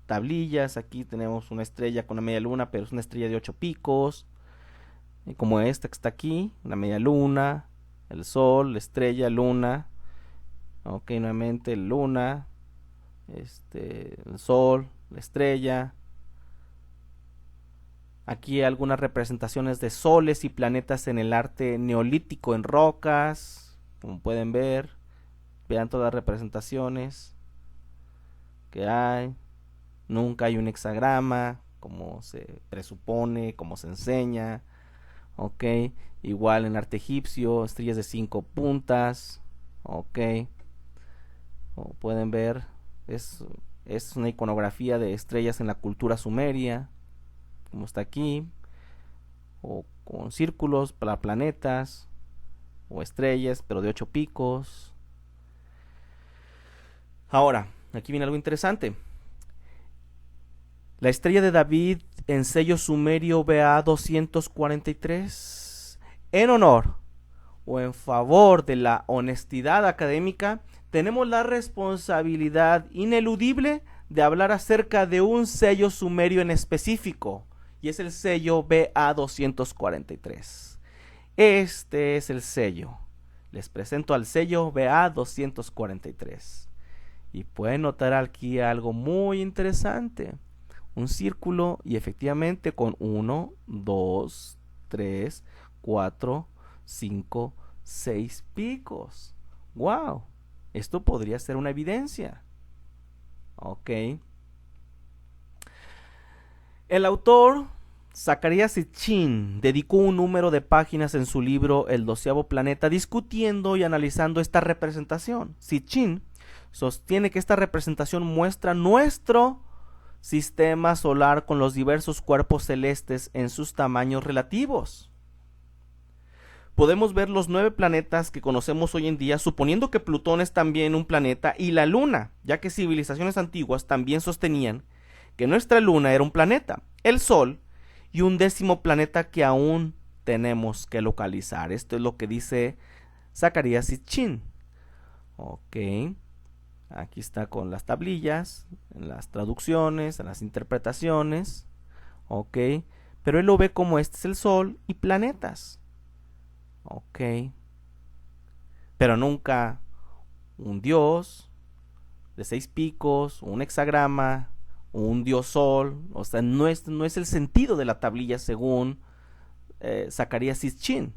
Tablillas, aquí tenemos una estrella con una media luna, pero es una estrella de 8 picos, como esta que está aquí, una media luna, el sol, la estrella, luna, nuevamente luna, el sol, la estrella. Aquí algunas representaciones de soles y planetas en el arte neolítico en rocas, como pueden ver. Vean todas las representaciones que hay. Nunca hay un hexagrama, como se presupone, como se enseña. Igual en arte egipcio, estrellas de 5 puntas. Como pueden ver, es una iconografía de estrellas en la cultura sumeria, como está aquí, o con círculos para planetas, o estrellas, pero de 8 picos. Ahora, aquí viene algo interesante. La estrella de David en sello sumerio BA 243, en honor o en favor de la honestidad académica, tenemos la responsabilidad ineludible de hablar acerca de un sello sumerio en específico, y es el sello BA 243. Este es el sello. Les presento al sello BA 243. Y pueden notar aquí algo muy interesante. Un círculo y efectivamente con 1, 2, 3, 4, 5, 6 picos. ¡Wow! Esto podría ser una evidencia. El autor Zecharia Sitchin dedicó un número de páginas en su libro El 12º planeta discutiendo y analizando esta representación. Sitchin sostiene que esta representación muestra nuestro sistema solar con los diversos cuerpos celestes en sus tamaños relativos. Podemos ver los 9 planetas que conocemos hoy en día, suponiendo que Plutón es también un planeta, y la Luna, ya que civilizaciones antiguas también sostenían que nuestra Luna era un planeta, el Sol y un 10º planeta que aún tenemos que localizar. Esto es lo que dice Zecharia Sitchin. Aquí está con las tablillas, en las traducciones, en las interpretaciones. Pero él lo ve como este es el Sol y planetas. Pero nunca un dios de 6 picos, un hexagrama, un dios sol. O sea, no es el sentido de la tablilla según Zecharia Sitchin.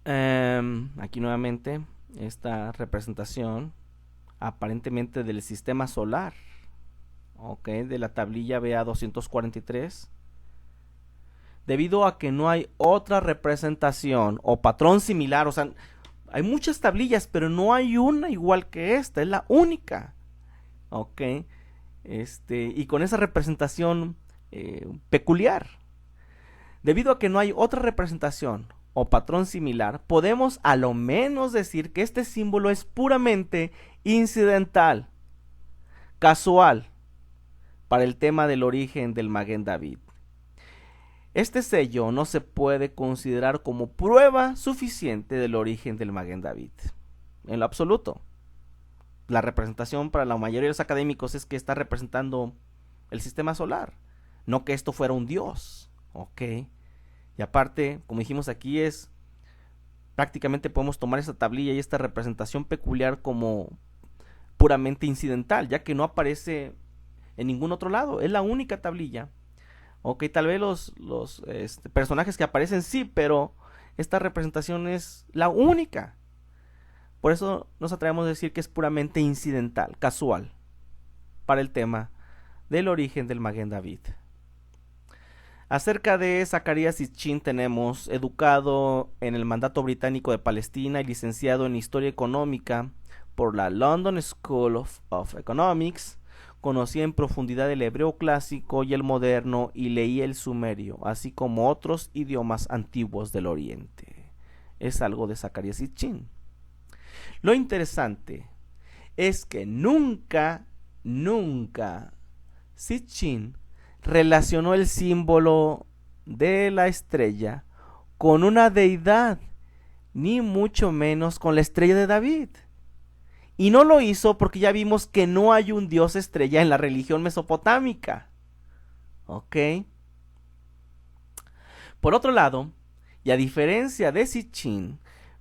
Aquí nuevamente esta representación aparentemente del sistema solar, ok, de la tablilla BA 243, debido a que no hay otra representación o patrón similar. O sea, hay muchas tablillas, pero no hay una igual que esta, es la única, ok, y con esa representación peculiar. Debido a que no hay otra representación o patrón similar, podemos a lo menos decir que este símbolo es puramente incidental, casual, para el tema del origen del Maguen David. Este sello no se puede considerar como prueba suficiente del origen del Maguen David, en lo absoluto. La representación para la mayoría de los académicos es que está representando el sistema solar, no que esto fuera un dios, ¿ok? Y aparte, como dijimos aquí, es prácticamente podemos tomar esta tablilla y esta representación peculiar como puramente incidental, ya que no aparece en ningún otro lado, es la única tablilla. Ok, tal vez los personajes que aparecen sí, pero esta representación es la única. Por eso nos atrevemos a decir que es puramente incidental, casual, para el tema del origen del Maguen David. Acerca de Zacarías Sitchin tenemos educado en el mandato británico de Palestina y licenciado en Historia Económica por la London School of Economics. Conocía en profundidad el hebreo clásico y el moderno y leía el sumerio, así como otros idiomas antiguos del Oriente. Es algo de Zacarías Sitchin. Lo interesante es que nunca Sitchin relacionó el símbolo de la estrella con una deidad, ni mucho menos con la estrella de David. Y no lo hizo porque ya vimos que no hay un dios estrella en la religión mesopotámica. ¿Ok? Por otro lado, y a diferencia de Sitchin,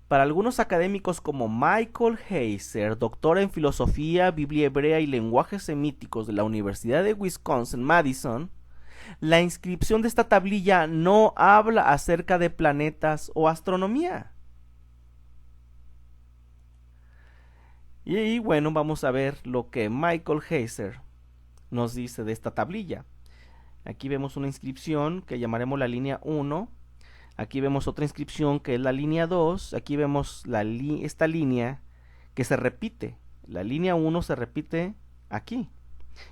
para algunos académicos como Michael Heiser, doctor en filosofía, Biblia hebrea y lenguajes semíticos de la Universidad de Wisconsin-Madison, la inscripción de esta tablilla no habla acerca de planetas o astronomía. Y bueno, vamos a ver lo que Michael Heiser nos dice de esta tablilla. Aquí vemos una inscripción que llamaremos la línea 1. Aquí vemos otra inscripción que es la línea 2. Aquí vemos esta línea que se repite. La línea 1 se repite aquí.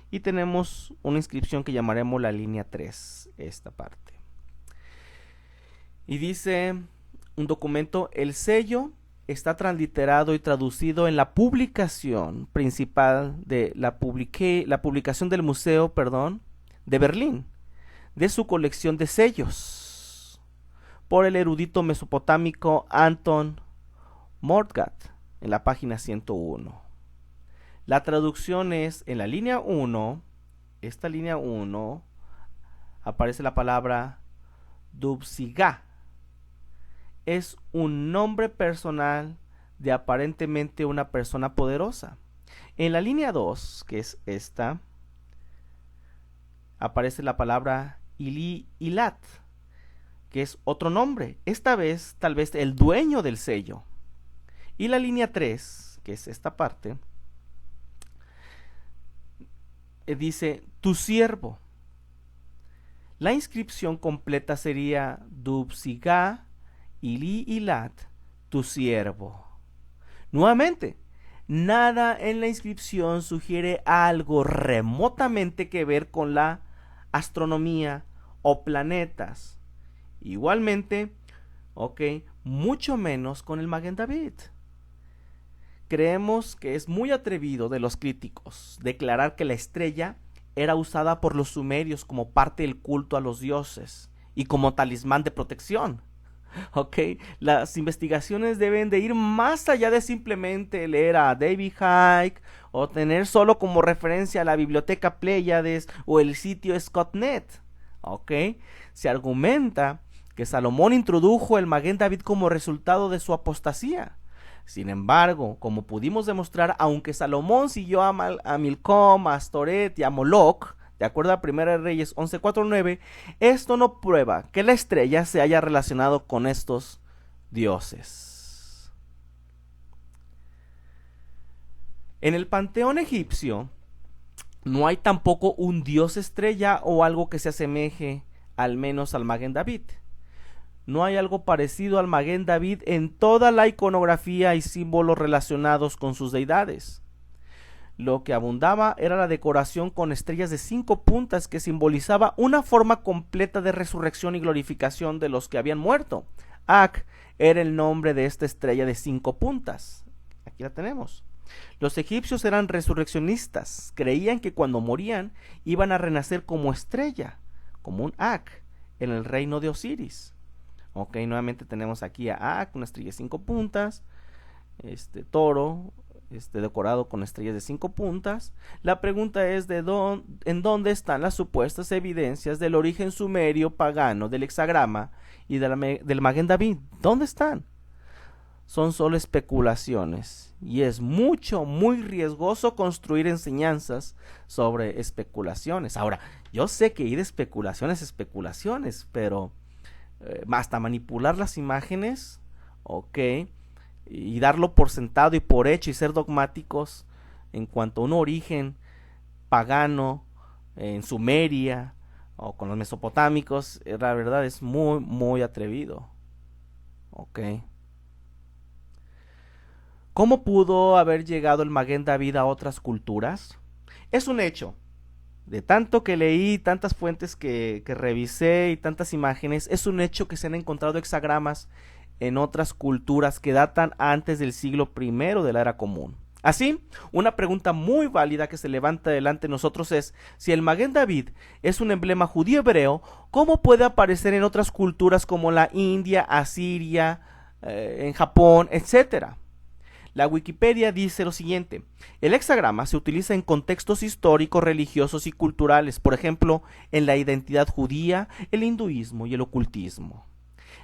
Y tenemos una inscripción que llamaremos la línea 3, esta parte. Y dice un documento: el sello está transliterado y traducido en la publicación principal de la publicación del Museo, de Berlín, de su colección de sellos, por el erudito mesopotámico Anton Mordgat, en la página 101. La traducción es, en la línea 1, esta línea 1, aparece la palabra Dubsigá. Es un nombre personal de aparentemente una persona poderosa. En la línea 2, que es esta, aparece la palabra Ilat, que es otro nombre, esta vez tal vez el dueño del sello. Y la línea 3, que es esta parte, dice tu siervo. La inscripción completa sería Dubsigá Ilat, tu siervo. Nuevamente, nada en la inscripción sugiere algo remotamente que ver con la astronomía o planetas. Igualmente, mucho menos con el Maguen David. Creemos que es muy atrevido de los críticos declarar que la estrella era usada por los sumerios como parte del culto a los dioses y como talismán de protección. Las investigaciones deben de ir más allá de simplemente leer a David Icke o tener solo como referencia la biblioteca Pleiades o el sitio Scotnet. Se argumenta que Salomón introdujo el Maguen David como resultado de su apostasía. Sin embargo, como pudimos demostrar, aunque Salomón siguió a Milcom, a Astoret y a Moloch, de acuerdo a 1 Reyes 11:4-9, esto no prueba que la estrella se haya relacionado con estos dioses. En el panteón egipcio no hay tampoco un dios estrella o algo que se asemeje al menos al Maguen David. No hay algo parecido al Maguen David en toda la iconografía y símbolos relacionados con sus deidades. Lo que abundaba era la decoración con estrellas de 5 puntas que simbolizaba una forma completa de resurrección y glorificación de los que habían muerto. Ak era el nombre de esta estrella de 5 puntas. Aquí la tenemos. Los egipcios eran resurreccionistas, creían que cuando morían iban a renacer como estrella, como un Ak, en el reino de Osiris. Ok, nuevamente tenemos aquí a Ak, una estrella de 5 puntas, toro, decorado con estrellas de 5 puntas. La pregunta es ¿en dónde están las supuestas evidencias del origen sumerio pagano del hexagrama y del Maguen David? ¿Dónde están? Son solo especulaciones y es muy riesgoso construir enseñanzas sobre especulaciones. Ahora, yo sé que ir de especulaciones a especulaciones, pero hasta manipular las imágenes, ok, y darlo por sentado y por hecho y ser dogmáticos en cuanto a un origen pagano en Sumeria o con los mesopotámicos, la verdad es muy atrevido. Ok. ¿Cómo pudo haber llegado el Maguen David a otras culturas? Es un hecho. De tanto que leí, tantas fuentes que revisé y tantas imágenes, es un hecho que se han encontrado hexagramas en otras culturas que datan antes del siglo I de la era común. Así, una pregunta muy válida que se levanta delante de nosotros es, si el Maguen David es un emblema judío hebreo, ¿cómo puede aparecer en otras culturas como la India, Asiria, en Japón, etcétera? La Wikipedia dice lo siguiente: el hexagrama se utiliza en contextos históricos, religiosos y culturales, por ejemplo, en la identidad judía, el hinduismo y el ocultismo.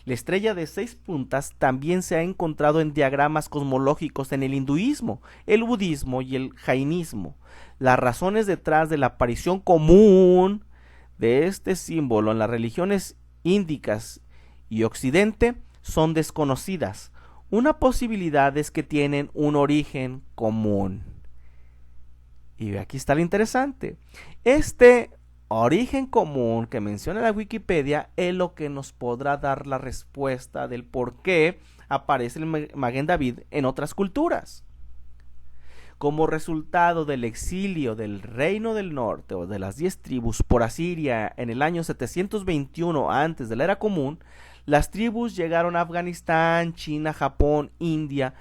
La estrella de 6 puntas también se ha encontrado en diagramas cosmológicos en el hinduismo, el budismo y el jainismo. Las razones detrás de la aparición común de este símbolo en las religiones índicas y occidente son desconocidas. Una posibilidad es que tienen un origen común. Y aquí está lo interesante. Este origen común que menciona la Wikipedia es lo que nos podrá dar la respuesta del por qué aparece el Maguen David en otras culturas. Como resultado del exilio del Reino del Norte o de las 10 tribus por Asiria en el año 721 antes de la era común, las tribus llegaron a Afganistán, China, Japón, India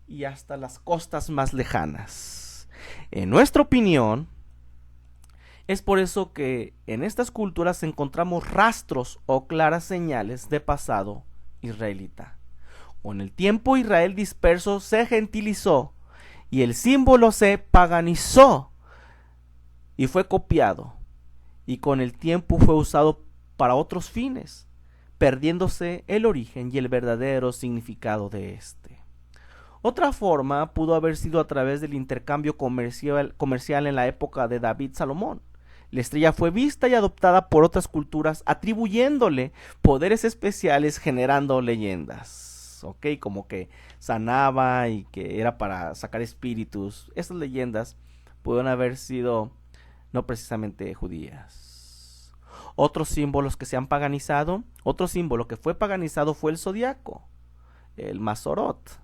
y hasta las costas más lejanas. En nuestra opinión, es por eso que en estas culturas encontramos rastros o claras señales de pasado israelita. Con el tiempo Israel disperso se gentilizó y el símbolo se paganizó y fue copiado, y con el tiempo fue usado para otros fines, perdiéndose el origen y el verdadero significado de este. Otra forma pudo haber sido a través del intercambio comercial en la época de David Salomón. La estrella fue vista y adoptada por otras culturas, atribuyéndole poderes especiales, generando leyendas, ¿ok? Como que sanaba y que era para sacar espíritus. Estas leyendas pudieron haber sido no precisamente judías. Otros símbolos que se han paganizado, otro símbolo que fue paganizado fue el zodiaco, el Mazarot.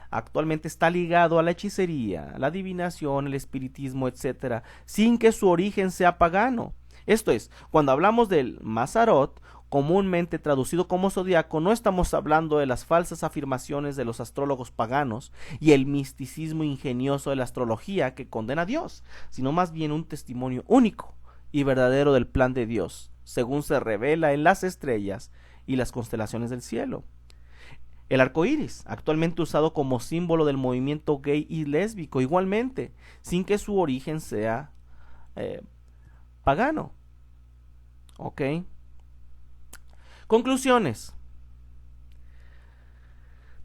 Actualmente está ligado a la hechicería, la adivinación, el espiritismo, etc., sin que su origen sea pagano. Esto es, cuando hablamos del Mazarot, comúnmente traducido como zodiaco, no estamos hablando de las falsas afirmaciones de los astrólogos paganos y el misticismo ingenioso de la astrología que condena a Dios, sino más bien un testimonio único y verdadero del plan de Dios, según se revela en las estrellas y las constelaciones del cielo. El arco iris, actualmente usado como símbolo del movimiento gay y lésbico, igualmente, sin que su origen sea pagano. ¿Ok? Conclusiones.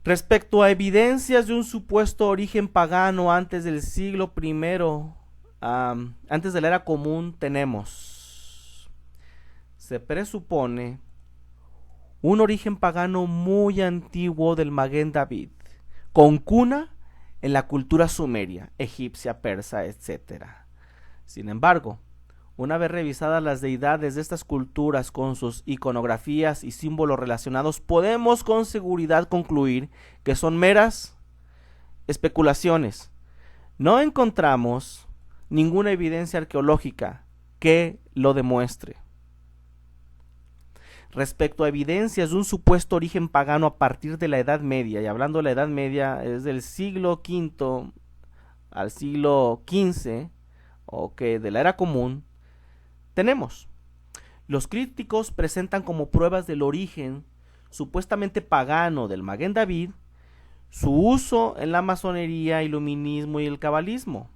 Respecto a evidencias de un supuesto origen pagano antes del siglo I, antes de la era común, se presupone un origen pagano muy antiguo del Maguen David, con cuna en la cultura sumeria, egipcia, persa, etc. Sin embargo, una vez revisadas las deidades de estas culturas con sus iconografías y símbolos relacionados, podemos con seguridad concluir que son meras especulaciones. No encontramos ninguna evidencia arqueológica que lo demuestre. Respecto a evidencias de un supuesto origen pagano a partir de la Edad Media, y hablando de la Edad Media, es del siglo V al siglo XV, de la Era Común, tenemos. Los críticos presentan como pruebas del origen supuestamente pagano del Maguen David su uso en la masonería, iluminismo y el cabalismo.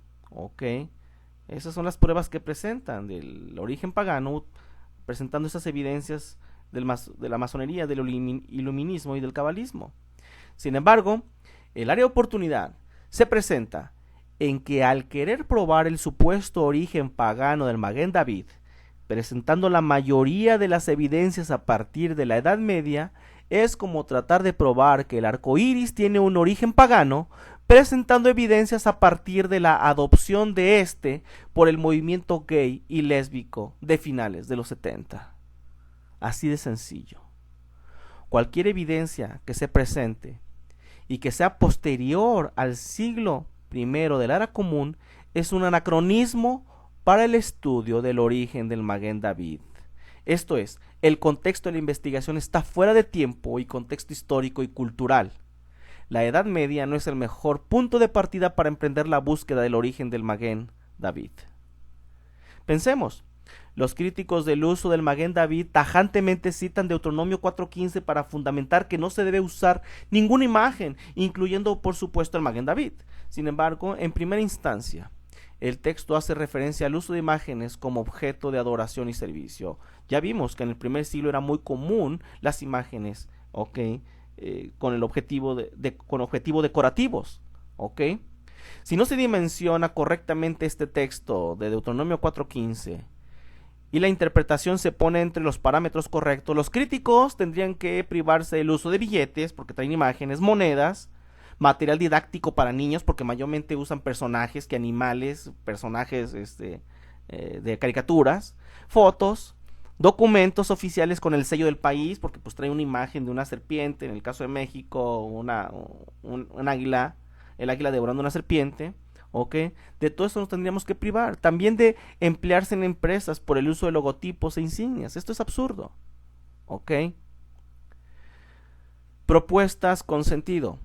Esas son las pruebas que presentan del origen pagano, presentando esas evidencias de la masonería, del iluminismo y del cabalismo. Sin embargo, el área de oportunidad se presenta en que al querer probar el supuesto origen pagano del Maguen David, presentando la mayoría de las evidencias a partir de la Edad Media, es como tratar de probar que el arco iris tiene un origen pagano, presentando evidencias a partir de la adopción de este por el movimiento gay y lésbico de finales de los 70. Así de sencillo. Cualquier evidencia que se presente y que sea posterior al siglo I de la Era Común es un anacronismo para el estudio del origen del Maguen David. Esto es, el contexto de la investigación está fuera de tiempo y contexto histórico y cultural. La Edad Media no es el mejor punto de partida para emprender la búsqueda del origen del Maguen David. Pensemos, los críticos del uso del Maguen David tajantemente citan Deuteronomio 4:15 para fundamentar que no se debe usar ninguna imagen, incluyendo por supuesto el Maguen David. Sin embargo, en primera instancia, el texto hace referencia al uso de imágenes como objeto de adoración y servicio. Ya vimos que en el primer siglo era muy común las imágenes, con el objetivo con objetivos decorativos, Si no se dimensiona correctamente este texto de Deuteronomio 4:15 y la interpretación se pone entre los parámetros correctos, los críticos tendrían que privarse del uso de billetes porque traen imágenes, monedas, material didáctico para niños porque mayormente usan personajes que animales, personajes de caricaturas, fotos, documentos oficiales con el sello del país porque pues trae una imagen de una serpiente, en el caso de México un águila, el águila devorando una serpiente. De todo eso nos tendríamos que privar. También de emplearse en empresas por el uso de logotipos e insignias. Esto es absurdo. Propuestas con sentido.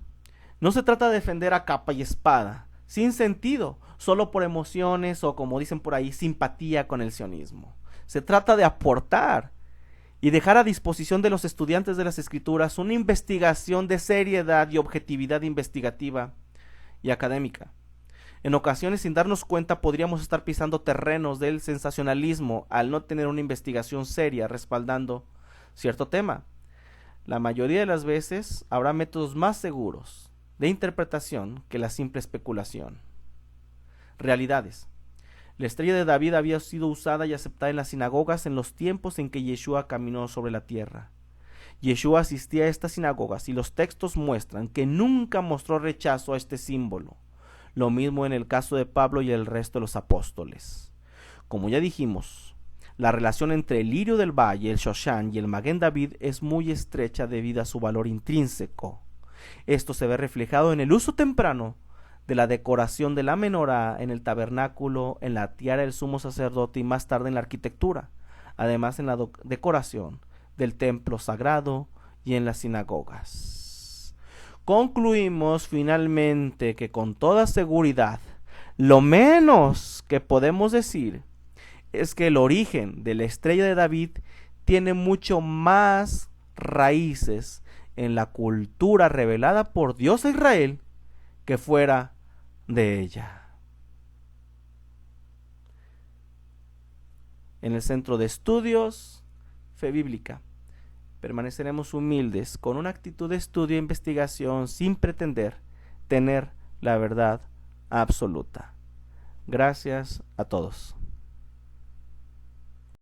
No se trata de defender a capa y espada, sin sentido, solo por emociones o, como dicen por ahí, simpatía con el sionismo. Se trata de aportar y dejar a disposición de los estudiantes de las escrituras una investigación de seriedad y objetividad investigativa y académica. En ocasiones, sin darnos cuenta, podríamos estar pisando terrenos del sensacionalismo al no tener una investigación seria respaldando cierto tema. La mayoría de las veces habrá métodos más seguros de interpretación que la simple especulación. Realidades. La estrella de David había sido usada y aceptada en las sinagogas en los tiempos en que Yeshua caminó sobre la tierra. Yeshua asistía a estas sinagogas y los textos muestran que nunca mostró rechazo a este símbolo. Lo mismo en el caso de Pablo y el resto de los apóstoles. Como ya dijimos, la relación entre el lirio del valle, el Shoshan y el Maguen David es muy estrecha debido a su valor intrínseco. Esto se ve reflejado en el uso temprano de la decoración de la menorá en el tabernáculo, en la tiara del sumo sacerdote y más tarde en la arquitectura, además en la decoración del templo sagrado y en las sinagogas. Concluimos finalmente que con toda seguridad, lo menos que podemos decir es que el origen de la estrella de David tiene mucho más raíces en la cultura revelada por Dios a Israel que fuera de ella. En el Centro de Estudios Fe Bíblica permaneceremos humildes con una actitud de estudio e investigación sin pretender tener la verdad absoluta. Gracias a todos.